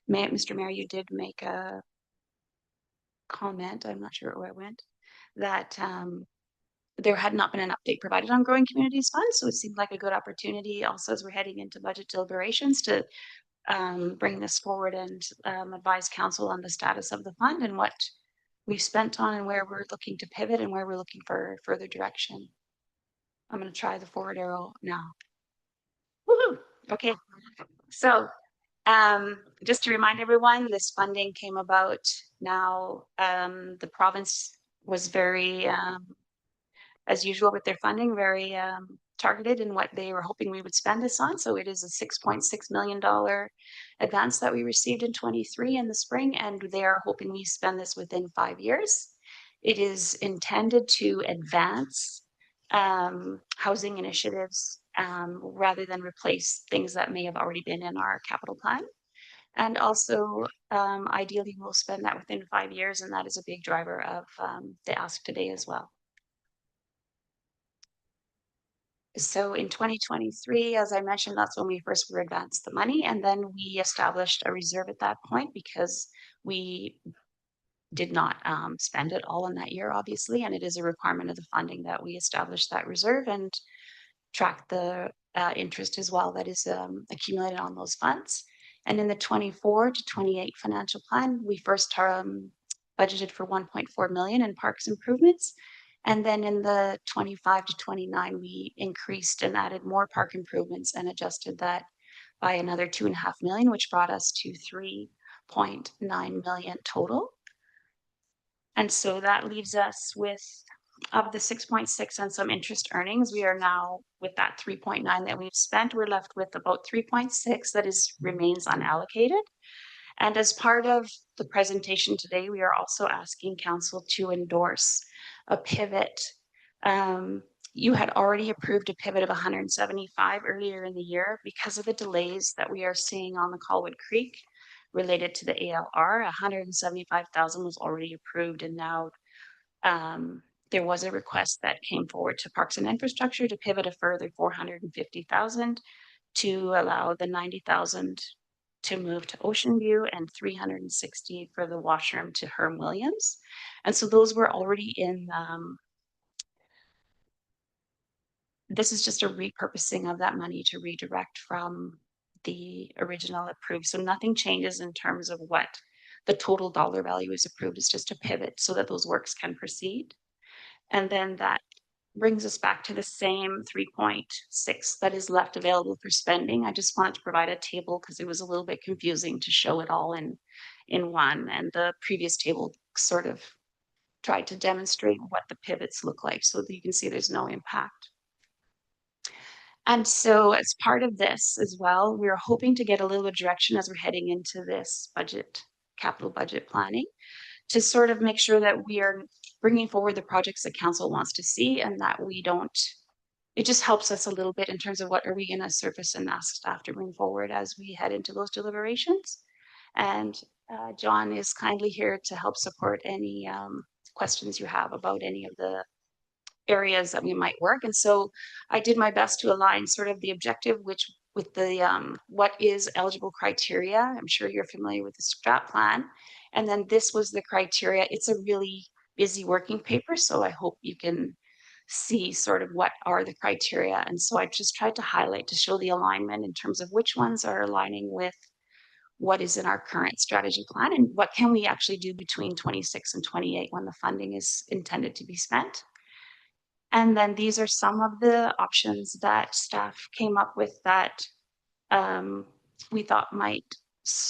Mr. Mayor, you did make a comment, I'm not sure where it went, that there had not been an update provided on Growing Communities Fund. So it seemed like a good opportunity also as we're heading into budget deliberations to bring this forward and advise council on the status of the fund and what we've spent on and where we're looking to pivot and where we're looking for further direction. I'm going to try the forward arrow now. Woohoo! Okay, so just to remind everyone, this funding came about now. The province was very, as usual with their funding, very targeted in what they were hoping we would spend this on. So it is a $6.6 million advance that we received in 23 in the spring, and they are hoping we spend this within 5 years. It is intended to advance housing initiatives rather than replace things that may have already been in our capital plan. And also, ideally, we'll spend that within 5 years, and that is a big driver of the ask today as well. So in 2023, as I mentioned, that's when we first were advanced the money, and then we established a reserve at that point because we did not spend it all in that year, obviously, and it is a requirement of the funding that we establish that reserve and track the interest as well that is accumulated on those funds. And in the 24 to 28 financial plan, we first budgeted for 1.4 million in parks improvements. And then in the 25 to 29, we increased and added more park improvements and adjusted that by another 2.5 million, which brought us to 3.9 million total. And so that leaves us with, of the 6.6 and some interest earnings, we are now with that 3.9 that we've spent, we're left with about 3.6 that remains unallocated. And as part of the presentation today, we are also asking council to endorse a pivot. You had already approved a pivot of 175 earlier in the year. Because of the delays that we are seeing on the Colwood Creek related to the ALR, 175,000 was already approved, and now there was a request that came forward to Parks and Infrastructure to pivot a further 450,000 to allow the 90,000 to move to Ocean View and 360 for the washroom to Herm Williams. And so those were already in, this is just a repurposing of that money to redirect from the original approved. So nothing changes in terms of what the total dollar value is approved. It's just a pivot so that those works can proceed. And then that brings us back to the same 3.6 that is left available for spending. I just wanted to provide a table because it was a little bit confusing to show it all in one, and the previous table sort of tried to demonstrate what the pivots look like so that you can see there's no impact. And so as part of this as well, we're hoping to get a little bit of direction as we're heading into this capital budget planning, to sort of make sure that we are bringing forward the projects that council wants to see, and that we don't, it just helps us a little bit in terms of what are we going to surface and ask staff to bring forward as we head into those deliberations. And John is kindly here to help support any questions you have about any of the areas that we might work. And so I did my best to align sort of the objective, which with the what is eligible criteria. I'm sure you're familiar with the strat plan. And then this was the criteria. It's a really busy working paper, so I hope you can see sort of what are the criteria. And so I just tried to highlight to show the alignment in terms of which ones are aligning with what is in our current strategy plan and what can we actually do between 26 and 28 when the funding is intended to be spent. And then these are some of the options that staff came up with that we thought might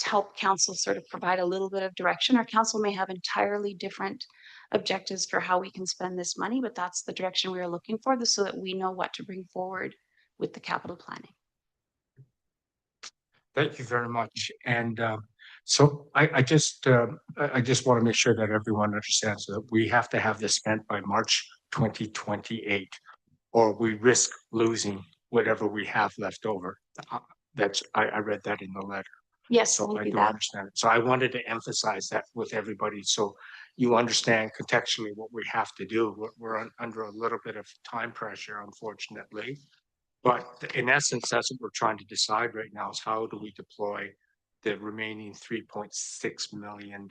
help council sort of provide a little bit of direction. Our council may have entirely different objectives for how we can spend this money, but that's the direction we are looking for, so that we know what to bring forward with the capital planning. Thank you very much. And so I just want to make sure that everyone understands that we have to have this spent by March 2028, or we risk losing whatever we have left over. I read that in the letter. Yes, So we'll I do do that. understand it. So I wanted to emphasize that with everybody, so you understand contextually what we have to do. We're under a little bit of time pressure, unfortunately. But in essence, that's what we're trying to decide right now, is how do we deploy the remaining $3.6 million?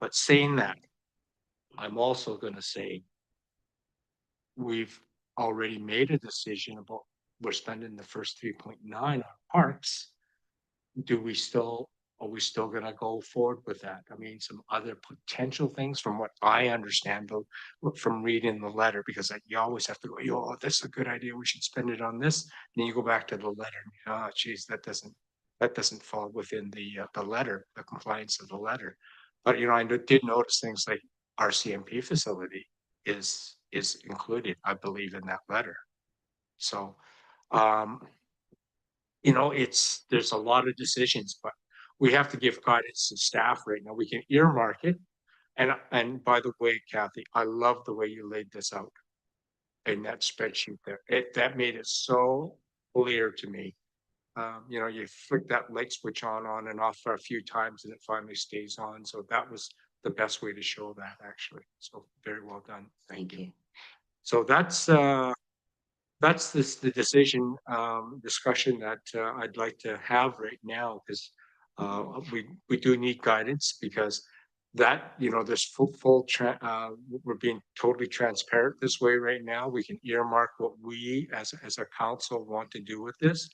But saying that, I'm also going to say we've already made a decision about we're spending the first 3.9 on parks. Are we still going to go forward with that? I mean, some other potential things from what I understand, though, from reading the letter, because you always have to go, oh, this is a good idea, we should spend it on this. And then you go back to the letter, and geez, that doesn't fall within the letter, the compliance of the letter. But I did notice things like our CMP facility is included, I believe, in that letter. So there's a lot of decisions, but we have to give guidance to staff right now. We can earmark it. And by the way, Kathy, I love the way you laid this out in that spreadsheet there. That made it so clear to me. You flick that light switch on and off for a few times and it finally stays on. So that was the best way to show that, actually. So very well done. Thank you. So that's the decision discussion that I'd like to have right now, because we do need guidance, because that there's we're being totally transparent this way right now. We can earmark what we as a council want to do with this,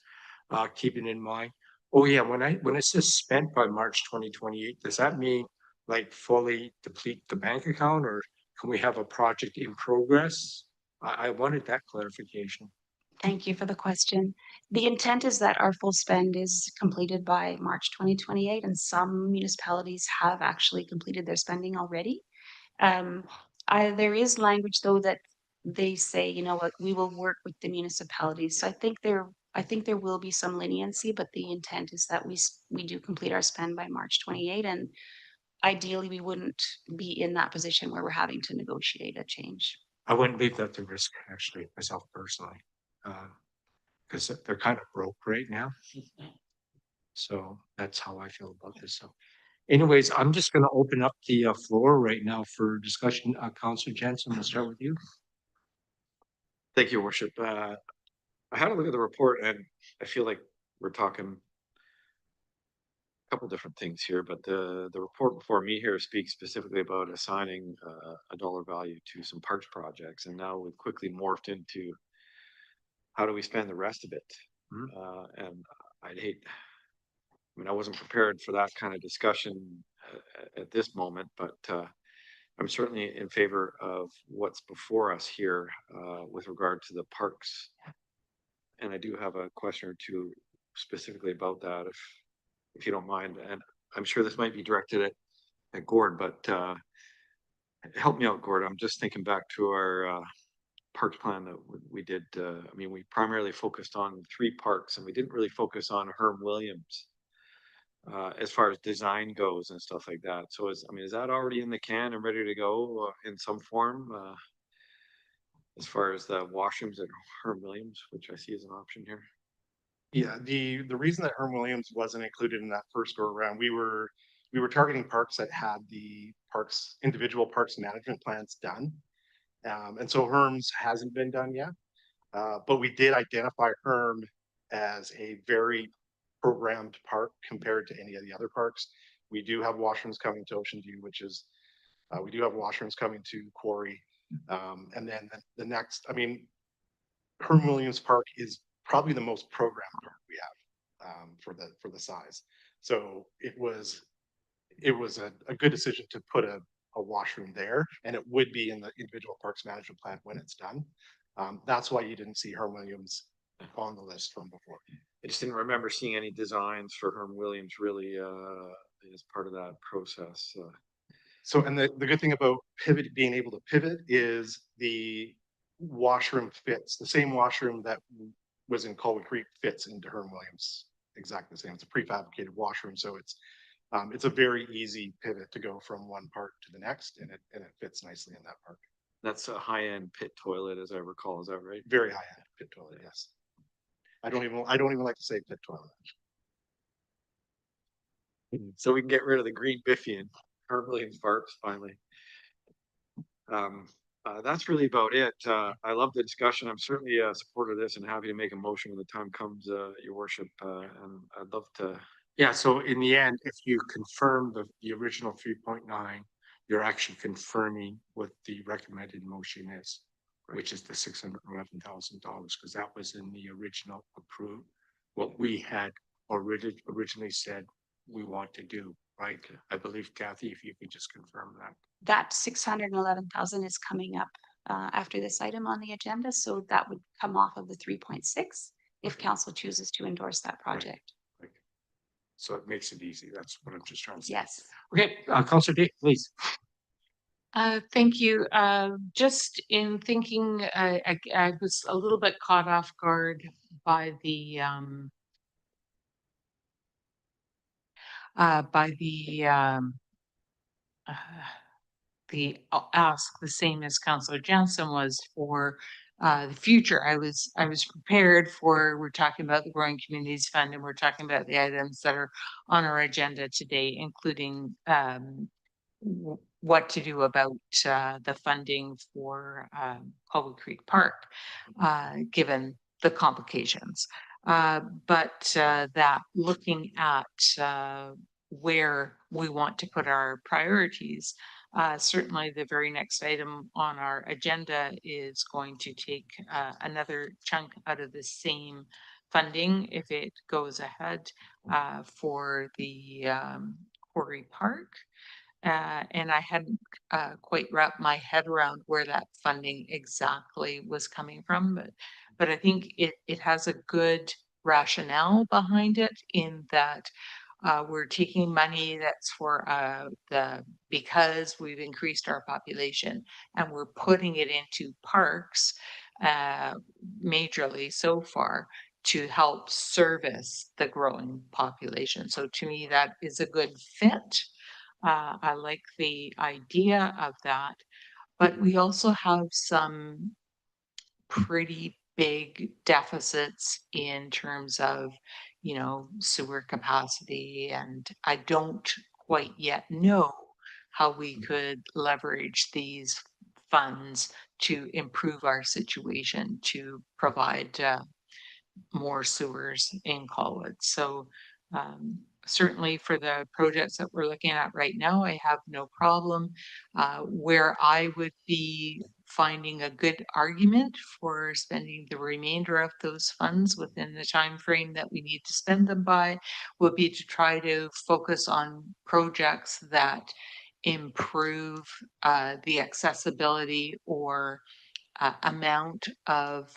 keeping in mind. Oh yeah, when it says spent by March 2028, does that mean like fully deplete the bank account, or can we have a project in progress? I wanted that clarification. Thank you for the question. The intent is that our full spend is completed by March 2028, and some municipalities have actually completed their spending already. There is language, though, that they say, what we will work with the municipalities. So I think there will be some leniency, but the intent is that we do complete our spend by March 28, and ideally we wouldn't be in that position where we're having to negotiate a change. I wouldn't leave that to risk, actually, myself personally, because they're kind of broke right now. So that's how I feel about this. So anyways, I'm just going to open up the floor right now for discussion. Councillor Jensen, we'll start with you. Thank you, Worship. I had a look at the report, and I feel like we're talking couple different things here, but the report before me here speaks specifically about assigning a dollar value to some parks projects, and now we've quickly morphed into how do we spend the rest of it. And I wasn't prepared for that kind of discussion at this moment, but I'm certainly in favor of what's before us here with regard to the parks. And I do have a question or two specifically about that, if you don't mind. And I'm sure this might be directed at Gord, but help me out, Gord. I'm just thinking back to our parks plan that we did. I mean, we primarily focused on 3 parks, and we didn't really focus on Herm Williams as far as design goes and stuff like that. So is that already in the can and ready to go in some form? As far as the washrooms at Herm Williams, which I see as an option here. Yeah, the reason that Herm Williams wasn't included in that first go around, we were targeting parks that had the individual parks management plans done. And so Herm's hasn't been done yet. But we did identify Herm as a very programmed park compared to any of the other parks. We do have washrooms coming to Ocean View, we do have washrooms coming to Quarry. And then the next, I mean, Herm Williams Park is probably the most programmed park we have for the size. So it was a good decision to put a washroom there, and it would be in the individual parks management plan when it's done. That's why you didn't see Herm Williams on the list from before. I just didn't remember seeing any designs for Herm Williams really as part of that process. So, and the good thing about being able to pivot is the washroom fits. The same washroom that was in Colwood Creek fits into Herm Williams, exactly the same. It's a prefabricated washroom, so it's a very easy pivot to go from one park to the next, and it fits nicely in that park. That's a high-end pit toilet, as I recall. Is that right? Very high-end pit toilet, yes. I don't even like to say pit toilet. So we can get rid of the green biffy in Herm Williams Parks finally. That's really about it. I love the discussion. I'm certainly supportive of this and happy to make a motion when the time comes, Your Worship. And I'd love to. Yeah, so in the end, if you confirm the original 3.9, you're actually confirming what the recommended motion is, which is the $611,000, because that was in the original approved, what we had originally said we want to do, right? I believe, Kathy, if you could just confirm that. That 611,000 is coming up after this item on the agenda, so that would come off of the 3.6 if council chooses to endorse that project. Right. So it makes it easy. That's what I'm just trying to say. Yes. Okay, Councillor D, please. Thank you. Just in thinking, I was a little bit caught off guard by the ask, the same as Councillor Jansen was for the future. I was prepared for, we're talking about the Growing Communities Fund, and we're talking about the items that are on our agenda today, including what to do about the funding for Colwood Creek Park, given the complications. But that looking at where we want to put our priorities, certainly the very next item on our agenda is going to take another chunk out of the same funding if it goes ahead for the Quarry Park. And I hadn't quite wrapped my head around where that funding exactly was coming from, but I think it has a good rationale behind it in that we're taking money that's for because we've increased our population and we're putting it into parks majorly so far to help service the growing population. So to me, that is a good fit. I like the idea of that, but we also have some pretty big deficits in terms of, sewer capacity, and I don't quite yet know how we could leverage these funds to improve our situation to provide more sewers in Colwood. So certainly for the projects that we're looking at right now, I have no problem. Where I would be finding a good argument for spending the remainder of those funds within the time frame that we need to spend them by would be to try to focus on projects that improve the accessibility or amount of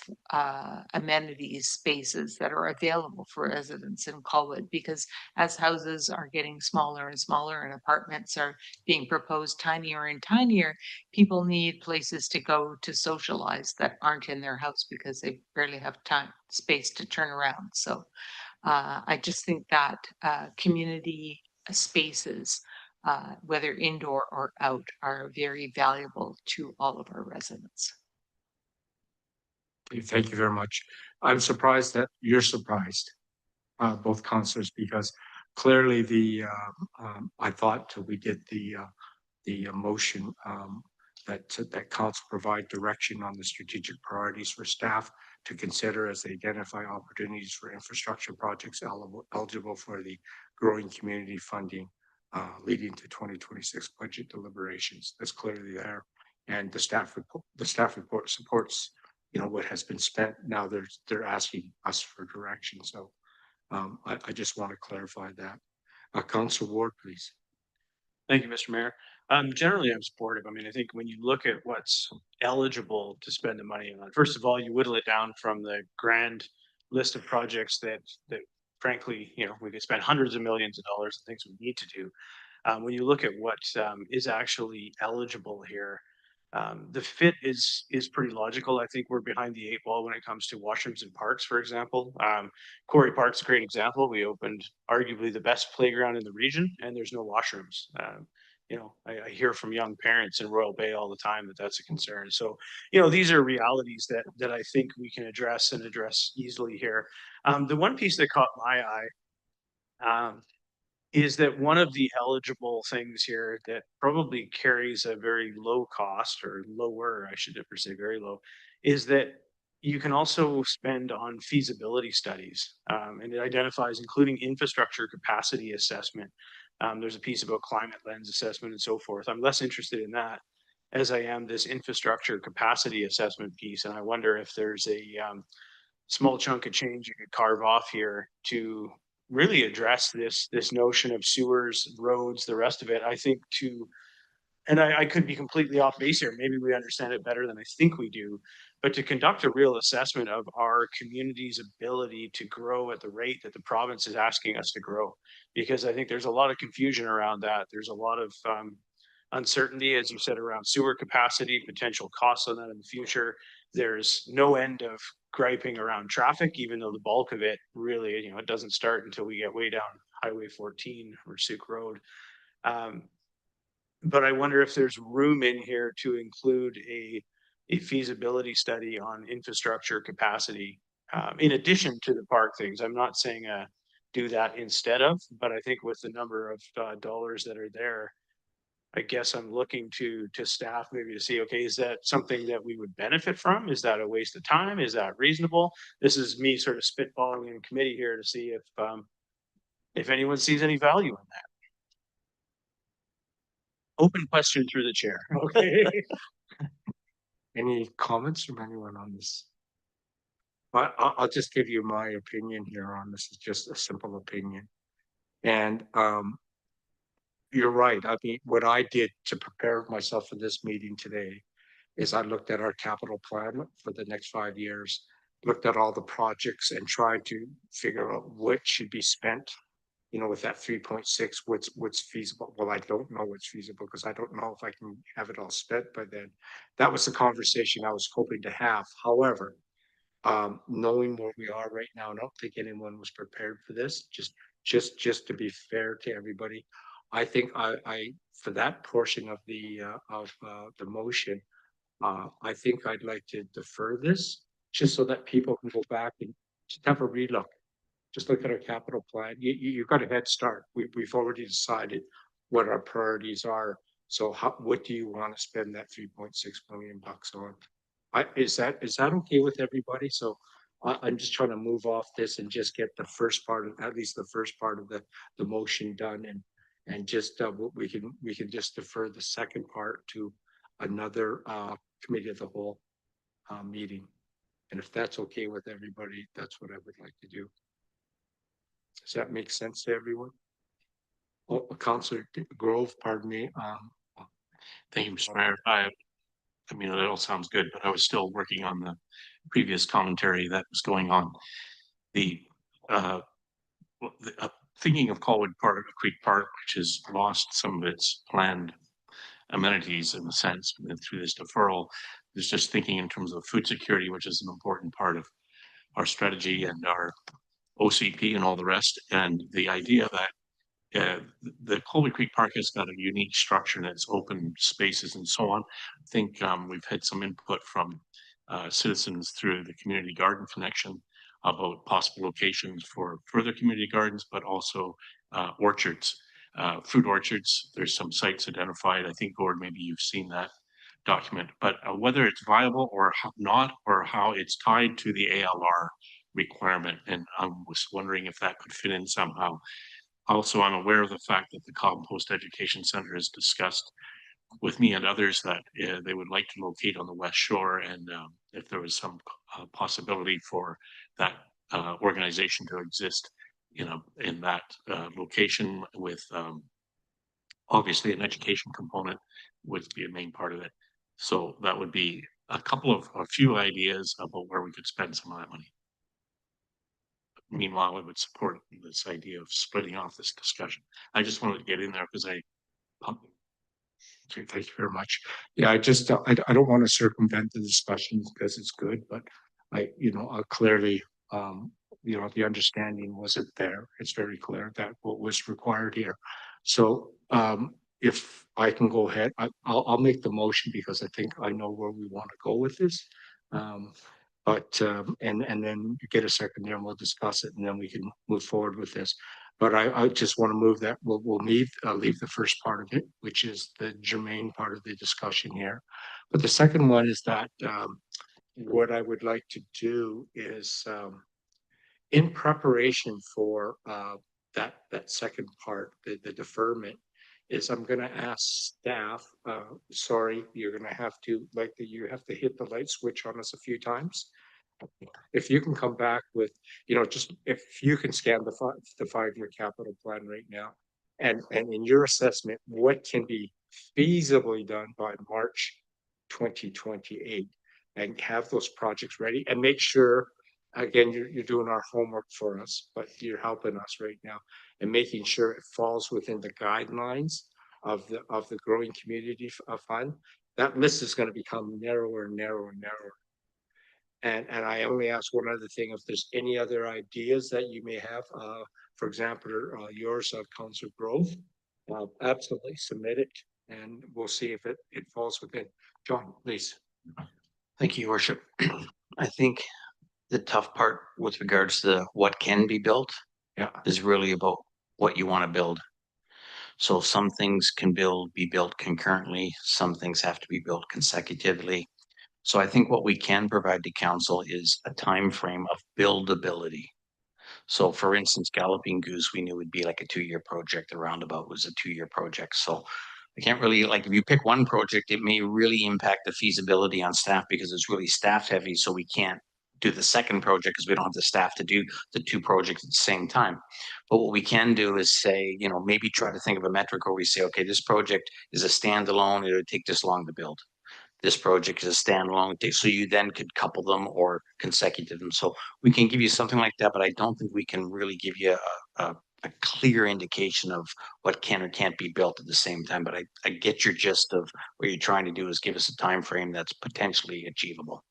amenities spaces that are available for residents in Colwood, because as houses are getting smaller and smaller and apartments are being proposed tinier and tinier, people need places to go to socialize that aren't in their house because they barely have space to turn around. So I just think that community spaces, whether indoor or out, are very valuable to all of our residents. Okay, thank you very much. I'm surprised that you're surprised, both councillors, because clearly I thought till we did the motion that council provide direction on the strategic priorities for staff to consider as they identify opportunities for infrastructure projects eligible for the growing community funding leading to 2026 budget deliberations. That's clearly there, and the staff report supports what has been spent. Now they're asking us for direction. So I just want to clarify that. Councillor Ward, please. Thank you, Mr. Mayor. Generally, I'm supportive. I mean, I think when you look at what's eligible to spend the money on, first of all, you whittle it down from the grand list of projects that frankly, we could spend hundreds of millions of dollars on things we need to do. When you look at what is actually eligible here, the fit is pretty logical. I think we're behind the 8 ball when it comes to washrooms and parks, for example. Quarry Park's a great example. We opened arguably the best playground in the region, and there's no washrooms. I hear from young parents in Royal Bay all the time that that's a concern. So, these are realities that I think we can address easily here. The one piece that caught my eye is that one of the eligible things here that probably carries a very low cost, or lower, I should never say very low, is that you can also spend on feasibility studies, and it identifies including infrastructure capacity assessment. There's a piece about climate lens assessment and so forth. I'm less interested in that as I am this infrastructure capacity assessment piece, and I wonder if there's a small chunk of change you could carve off here to really address this notion of sewers, roads, the rest of it. I think and I could be completely off base here. Maybe we understand it better than I think we do, but to conduct a real assessment of our community's ability to grow at the rate that the province is asking us to grow, because I think there's a lot of confusion around that. There's a lot of uncertainty, as you said, around sewer capacity, potential costs on that in the future. There's no end of griping around traffic, even though the bulk of it really, it doesn't start until we get way down Highway 14 or Souk Road. But I wonder if there's room in here to include a feasibility study on infrastructure capacity, in addition to the park things. I'm not saying do that instead of, but I think with the number of dollars that are there, I guess I'm looking to staff maybe to see, okay, is that something that we would benefit from? Is that a waste of time? Is that reasonable? This is me sort of spitballing in committee here to see if anyone sees any value in that. Open question through the chair. Okay. Any comments from anyone on this? I'll just give you my opinion here on this. It's just a simple opinion. And you're right. I mean, what I did to prepare myself for this meeting today is I looked at our capital plan for the next 5 years, looked at all the projects and tried to figure out what should be spent, with that 3.6, what's feasible. Well, I don't know what's feasible because I don't know if I can have it all spent by then. That was the conversation I was hoping to have. However, knowing where we are right now, I don't think anyone was prepared for this. Just to be fair to everybody, I think I for that portion of the motion, I think I'd like to defer this just so that people can go back and just have a relook. Just look at our capital plan. You've got a head start. We've already decided what our priorities are. So what do you want to spend that 3.6 million bucks on? Is that okay with everybody? So I'm just trying to move off this and just get the first part of, at least the first part of the motion done, and just we can just defer the second part to another committee of the whole meeting. And if that's okay with everybody, that's what I would like to do. Does that make sense to everyone? Oh, Councillor Grove, pardon me. Thank you, Mr. Mayor. I mean, it all sounds good, but I was still working on the previous commentary that was going on. The, thinking of Colwood Park, Creek Park, which has lost some of its planned amenities in a sense through this deferral, is just thinking in terms of food security, which is an important part of our strategy and our OCP and all the rest. And the idea that the Colby Creek Park has got a unique structure and it's open spaces and so on. I think we've had some input from citizens through the community garden connection about possible locations for further community gardens, but also orchards, fruit orchards. There's some sites identified. I think, Gord, maybe you've seen that document, but whether it's viable or not, or how it's tied to the ALR requirement. And I was wondering if that could fit in somehow. Also, I'm aware of the fact that the Compost Education Center has discussed with me and others that they would like to locate on the West Shore, and if there was some possibility for that organization to exist, in that location with obviously an education component would be a main part of it. So that would be a few ideas about where we could spend some of that money. Meanwhile, I would support this idea of splitting off this discussion. I just wanted to get in there because okay, thank you very much. Yeah, I don't want to circumvent the discussion because it's good, but I clearly, the understanding wasn't there. It's very clear that what was required here. So, if I can go ahead, I'll make the motion because I think I know where we want to go with this. But and then you get a second there and we'll discuss it and then we can move forward with this. But I just want to move that we'll leave the first part of it, which is the germane part of the discussion here. But the second one is that what I would like to do is in preparation for that second part, the deferment, is I'm going to ask staff, sorry, you're going to have to you have to hit the light switch on us a few times. If you can come back with, just if you can scan the 5-year capital plan right now, and in your assessment, what can be feasibly done by March 2028, and have those projects ready, and make sure, again, you're doing our homework for us, but you're helping us right now and making sure it falls within the guidelines of the growing community fund. That list is going to become narrower and narrower and narrower. And I only ask one other thing, if there's any other ideas that you may have, for example, yours of Council Grove, absolutely submit it and we'll see if it falls within. John, please. Thank you, Your Worship. I think the tough part with regards to what can be built is really about what you want to build. So some things can be built concurrently, some things have to be built consecutively. So I think what we can provide to council is a time frame of buildability. So for instance, Galloping Goose, we knew would be like a 2-year project. The roundabout was a 2-year project. So I can't really, if you pick one project, it may really impact the feasibility on staff because it's really staff heavy. So we can't do the second project because we don't have the staff to do the 2 projects at the same time. But what we can do is say, maybe try to think of a metric where we say, okay, this project is a standalone. It would take this long to build. This project is a standalone. So you then could couple them or consecutive them. So we can give you something like that, but I don't think we can really give you a clear indication of what can or can't be built at the same time. But I get your gist of what you're trying to do is give us a time frame that's potentially achievable.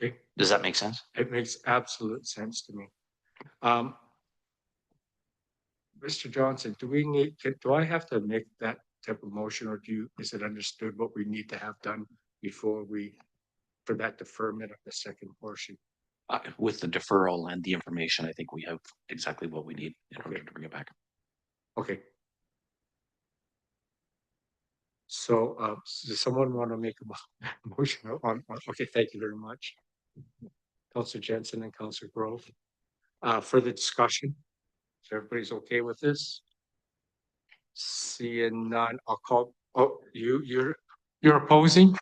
Okay. Does that make sense? It makes absolute sense to me. Mr. Johnson, do I have to make that type of motion, or is it understood what we need to have done before for that deferment of the second portion? With the deferral and the information, I think we have exactly what we need in order to bring it back. Okay. So, does someone want to make a motion on? Okay, thank you very much. Councillor Jensen and Councillor Grove. Further discussion? So everybody's okay with this? Seeing none, I'll call. Oh, you're opposing?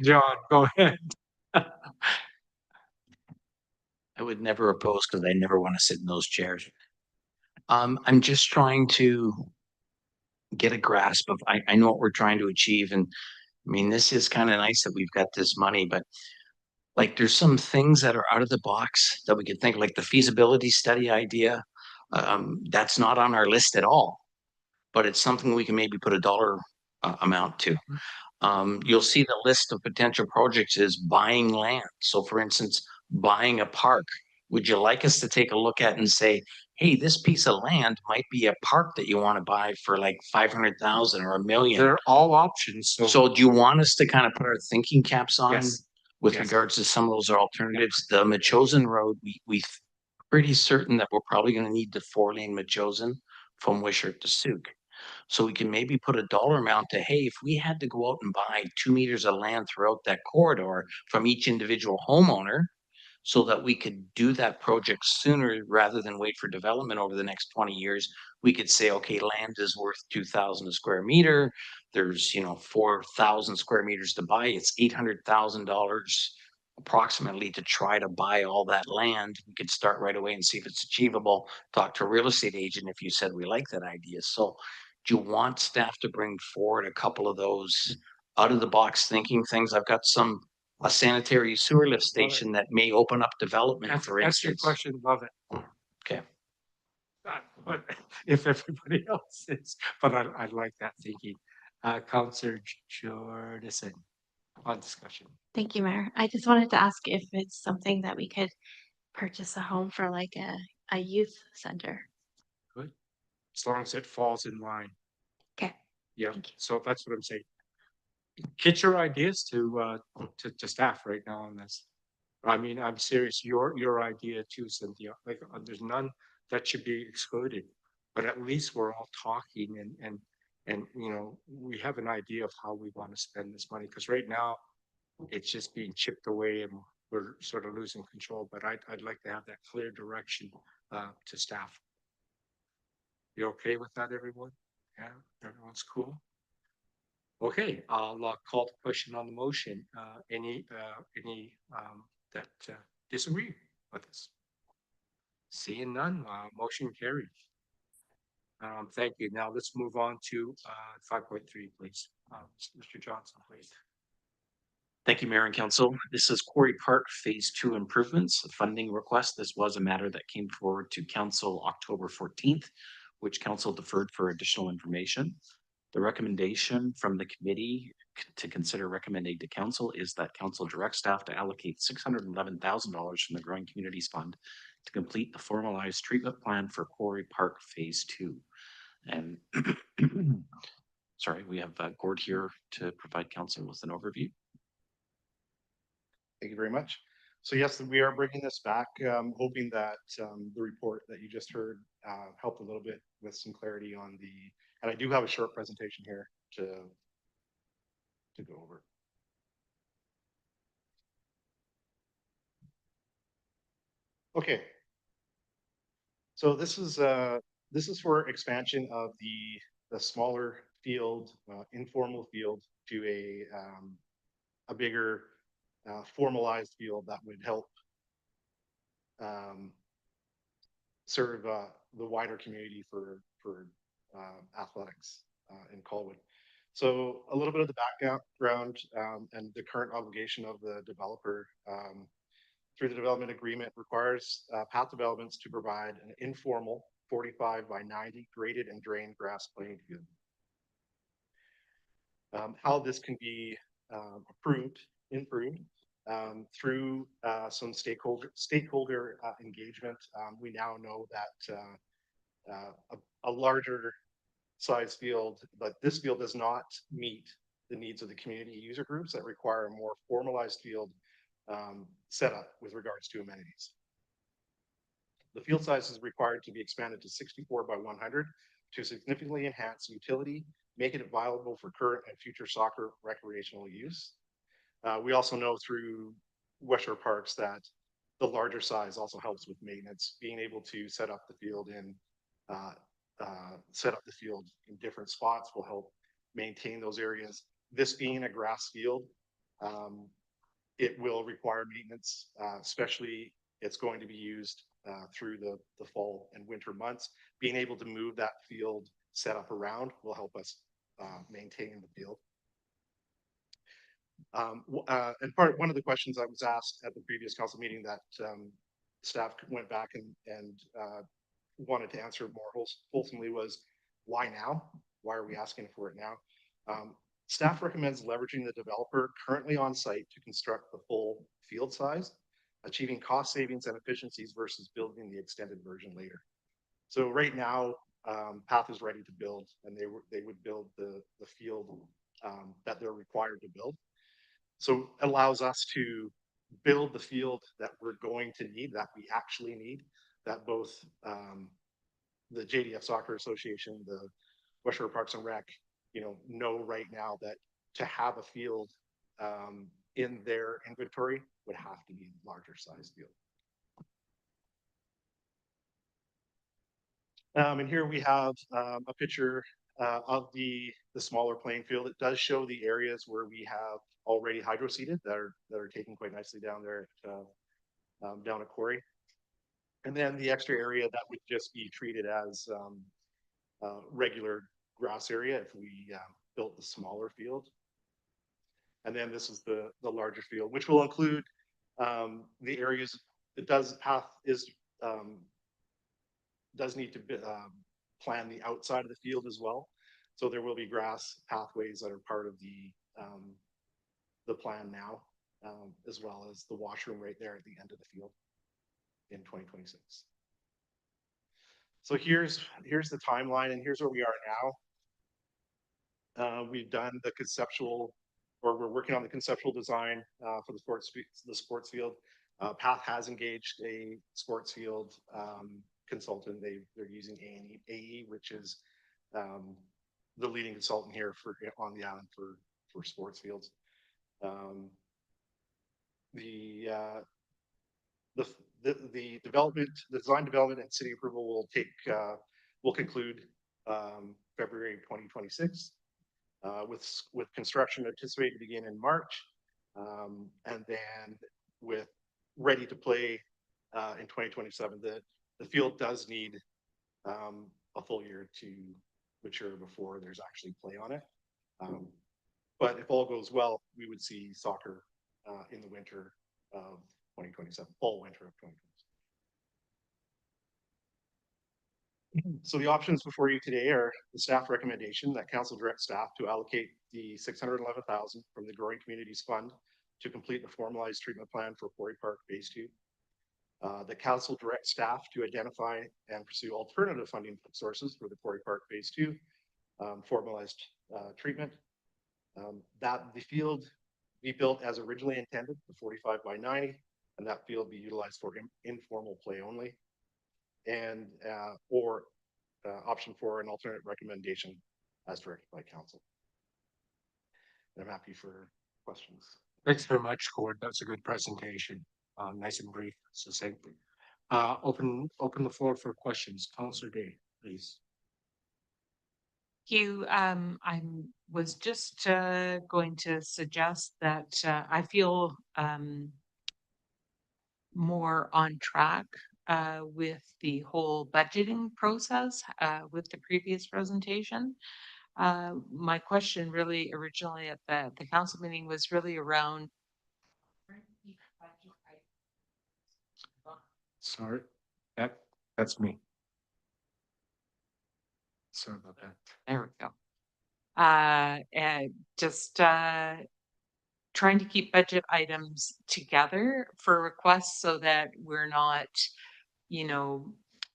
John, go ahead. I would never oppose because I never want to sit in those chairs. I'm just trying to get a grasp of, I know what we're trying to achieve. And I mean, this is kind of nice that we've got this money, but like there's some things that are out of the box that we could think, like the feasibility study idea. That's not on our list at all, but it's something we can maybe put a dollar amount to. You'll see the list of potential projects is buying land. So for instance, buying a park. Would you like us to take a look at and say, hey, this piece of land might be a park that you want to buy for like 500,000 or $1 million? They're all options. So do you want us to kind of put our thinking caps on Yes. with Yes. regards to some of those alternatives? The Machosen Road, we pretty certain that we're probably going to need the 4-lane Machosen from Wishart to Souk. So we can maybe put a dollar amount to, hey, if we had to go out and buy 2 meters of land throughout that corridor from each individual homeowner, so that we could do that project sooner rather than wait for development over the next 20 years, we could say, okay, land is worth 2,000 a square meter. There's, 4,000 square meters to buy. It's $800,000 approximately to try to buy all that land. We could start right away and see if it's achievable. Talk to a real estate agent if you said we like that idea. So do you want staff to bring forward a couple of those out of the box thinking things? I've got a sanitary sewer lift station that may open up development, for That's your instance. question. Love it. Okay. But if everybody else is, but I like that thinking. Councillor Jordison on discussion. Thank you, Mayor. I just wanted to ask if it's something that we could purchase a home for like a youth center. Good. As long as it falls in line. Okay. Yeah. Thank you. So that's what I'm saying. Get your ideas to staff right now on this. I mean, I'm serious. Your idea too, Cynthia. Like, there's none that should be excluded, but at least we're all talking and we have an idea of how we want to spend this money. Because right now, it's just being chipped away and we're sort of losing control. But I'd like to have that clear direction to staff. You okay with that, everyone? Yeah, everyone's cool. Okay, I'll call the question on the motion. Any that disagree with us? Seeing none, motion carried. Thank you. Now let's move on to 5.3, please. Mr. Johnson, please. Thank you, Mayor and Council. This is Quarry Park Phase 2 improvements, a funding request. This was a matter that came forward to Council October 14th, which Council deferred for additional information. The recommendation from the committee to consider recommending to Council is that Council direct staff to allocate $611,000 from the Growing Communities Fund to complete the formalized treatment plan for Quarry Park Phase 2. And sorry, we have Gord here to provide Council with an overview. Thank you very much. So yes, we are bringing this back, hoping that the report that you just heard helped a little bit with some clarity on and I do have a short presentation here to go over. Okay. So this is for expansion of the smaller field, informal field, to a bigger formalized field that would help serve the wider community for athletics in Colwood. So a little bit of the background and the current obligation of the developer through the development agreement requires path developments to provide an informal 45 by 90 graded and drained grass playing field. How this can be improved through some stakeholder engagement. We now know that a larger size field, but this field does not meet the needs of the community user groups that require a more formalized field setup with regards to amenities. The field size is required to be expanded to 64 by 100 to significantly enhance utility, making it viable for current and future soccer recreational use. We also know through Westshore Parks that the larger size also helps with maintenance. Being able to set up the field in different spots will help maintain those areas. This being a grass field, it will require maintenance, especially it's going to be used through the fall and winter months. Being able to move that field set up around will help us maintain the field. And one of the questions I was asked at the previous council meeting that staff went back and wanted to answer more wholesomely was, why now? Why are we asking for it now? Staff recommends leveraging the developer currently on site to construct the full field size, achieving cost savings and efficiencies versus building the extended version later. So right now, Path is ready to build, and they would build the field that they're required to build. So it allows us to build the field that we're going to need, that we actually need, that both the JDF Soccer Association, the West Shore Parks and Rec, know right now that to have a field in their inventory would have to be a larger size field. And here we have a picture of the smaller playing field. It does show the areas where we have already hydro seeded that are taking quite nicely down there down at Quarry. And then the extra area that would just be treated as regular grass area if we built the smaller field. And then this is the larger field, which will include the areas. It does need to plan the outside of the field as well. So there will be grass pathways that are part of the plan now, as well as the washroom right there at the end of the field in 2026. So here's the timeline, and here's where we are now. We've done the conceptual, or we're working on the conceptual design for the sports field. Path has engaged a sports field consultant. They're using AE, which is the leading consultant here on the island for sports fields. The design development and city approval will conclude February 2026, with construction anticipated to begin in March, and then with ready to play in 2027. The field does need a full year to mature before there's actually play on it. But if all goes well, we would see soccer in the winter of 2027, fall winter of 2027. So the options before you today are the staff recommendation that council direct staff to allocate the $611,000 from the Growing Communities Fund to complete the formalized treatment plan for Quarry Park Phase 2. The council direct staff to identify and pursue alternative funding sources for the Quarry Park Phase 2 formalized treatment. That the field be built as originally intended, the 45 by 90, and that field be utilized for informal play only. And or option 4, an alternate recommendation as directed by council. And I'm happy for questions. Thanks very much, Cord. That's a good presentation. Nice and brief, succinct. Open the floor for questions. Councillor Day, please. I was just going to suggest that I feel more on track with the whole budgeting process with the previous presentation. My question really originally at the council meeting was really around. Sorry, that's me. Sorry about that. There we go. And just trying to keep budget items together for requests so that we're not,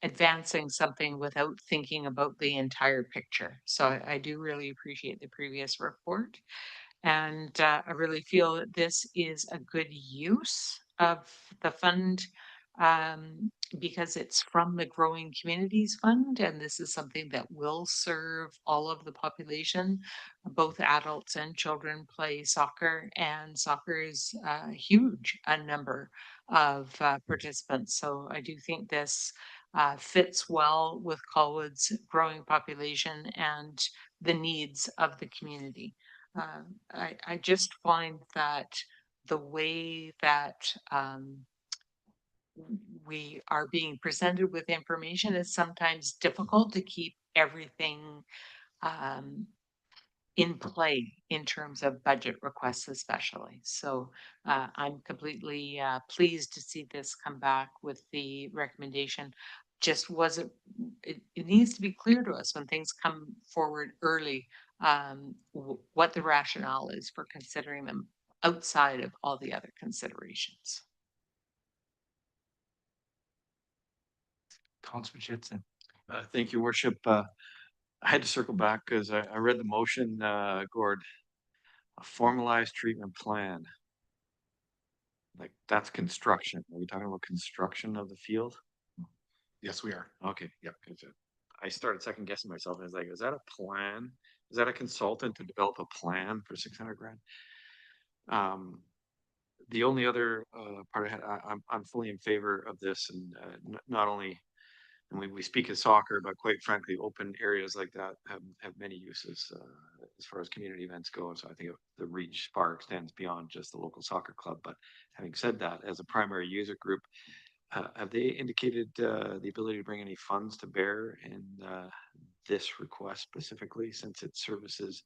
advancing something without thinking about the entire picture. So I do really appreciate the previous report. And I really feel that this is a good use of the fund because it's from the Growing Communities Fund, and this is something that will serve all of the population. Both adults and children play soccer, and soccer is huge, a number of participants. So I do think this fits well with Colwood's growing population and the needs of the community. I just find that the way that we are being presented with information is sometimes difficult to keep everything in play in terms of budget requests especially. So I'm completely pleased to see this come back with the recommendation. Just wasn't, it needs to be clear to us when things come forward early, what the rationale is for considering them outside of all the other considerations. Councillor Jensen. Thank you, worship. I had to circle back because I read the motion, Gord, a formalized treatment plan. Like that's construction. Are we talking about construction of the field? Yes, we are. Okay, yep. I started second guessing myself. I was like, is that a plan? Is that a consultant to develop a plan for 600 grand? The only other part I had, I'm fully in favor of this, and not only, and we speak of soccer, but quite frankly, open areas like that have many uses as far as community events go. So I think the reach far extends beyond just the local soccer club. But having said that, as a primary user group, have they indicated the ability to bring any funds to bear in this request specifically, since it services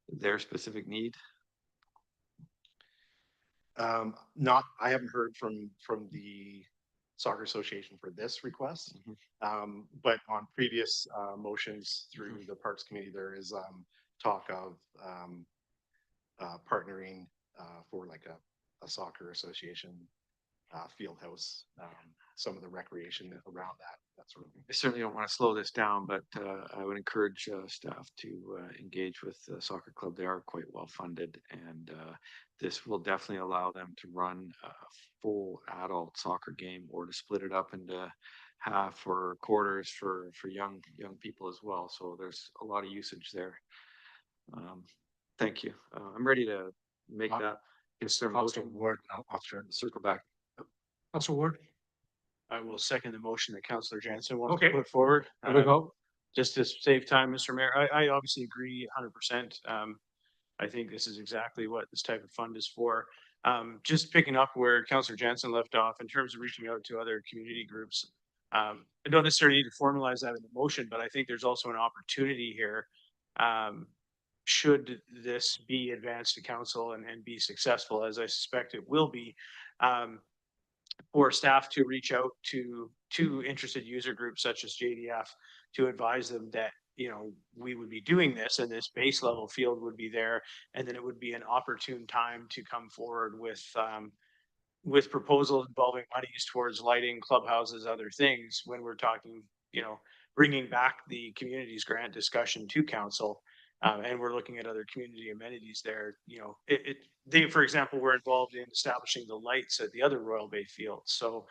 their specific need? I haven't heard from the Soccer Association for this request. But on previous motions through the Parks Committee, there is talk of partnering for like a soccer association field house, some of the recreation around that sort of thing. I certainly don't want to slow this down, but I would encourage staff to engage with the soccer club. They are quite well funded, and this will definitely allow them to run a full adult soccer game, or to split it up into half or quarters for young people as well. So there's a lot of usage there. Thank you. I'm ready to make that. Yes, sir. Councillor Ward, I'll Circle back. Councillor Ward. I will second the motion that Councillor Jansen wants Okay. to put forward. There we go. Just to save time, Mr. Mayor, I obviously agree 100%. I think this is exactly what this type of fund is for. Just picking up where Councillor Jansen left off in terms of reaching out to other community groups. I don't necessarily need to formalize that in the motion, but I think there's also an opportunity here. Should this be advanced to council and be successful, as I suspect it will be, for staff to reach out to interested user groups such as JDF to advise them that, you know, we would be doing this and this base level field would be there, and then it would be an opportune time to come forward with proposals involving monies towards lighting, clubhouses, other things, when we're talking, you know, bringing back the communities grant discussion to council. And we're looking at other community amenities there. You know, they, for example, were involved in establishing the lights at the other Royal Bay field. So,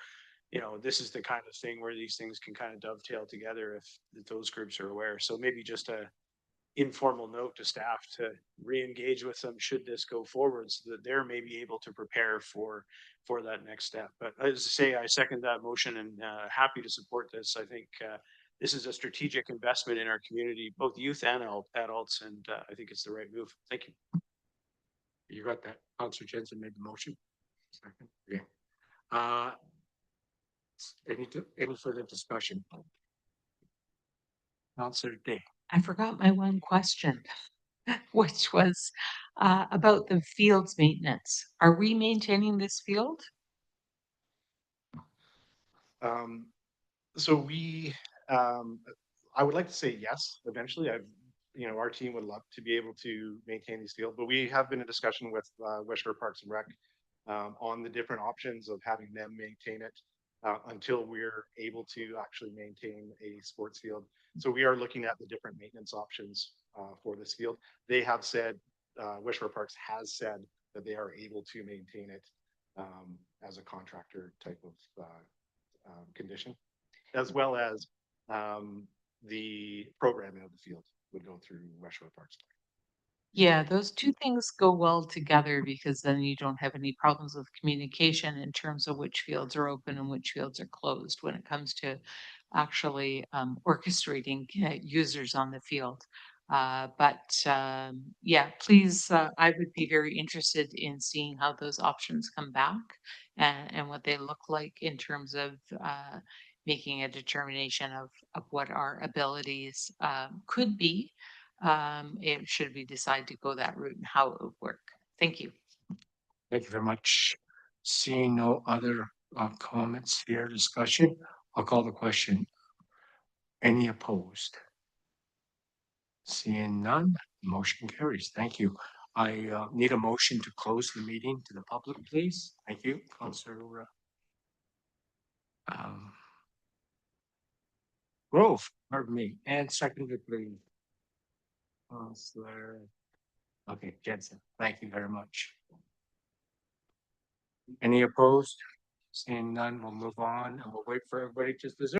you know, this is the kind of thing where these things can kind of dovetail together if those groups are aware. So maybe just a informal note to staff to re-engage with them should this go forward, so that they're maybe able to prepare for that next step. But as I say, I second that motion, and happy to support this. I think this is a strategic investment in our community, both youth and adults, and I think it's the right move. Thank you. You got that. Councillor Jensen made the motion. Second. Okay. Any further discussion? Councillor Day. I forgot my one question, which was about the field's maintenance. Are we maintaining this field? So we, I would like to say yes, eventually. Our team would love to be able to maintain these fields, but we have been in discussion with West Shore Parks and Rec on the different options of having them maintain it until we're able to actually maintain a sports field. So we are looking at the different maintenance options for this field. They have said, West Shore Parks has said that they are able to maintain it as a contractor type of condition, as well as the programming of the field would go through West Shore Parks. Yeah, those two things go well together, because then you don't have any problems with communication in terms of which fields are open and which fields are closed when it comes to actually orchestrating users on the field. Yeah, please, I would be very interested in seeing how those options come back and what they look like in terms of making a determination of what our abilities could be. It should we decide to go that route and how it would work. Thank you. Thank you very much. Seeing no other comments here, discussion, I'll call the question. Any opposed? Seeing none, motion carries. Thank you. I need a motion to close the meeting to the public, please. Thank you, Councillor Grove, pardon me, and seconded, please. Councillor. Okay, Jensen, thank you very much. Any opposed? Seeing none, we'll move on and we'll wait for everybody to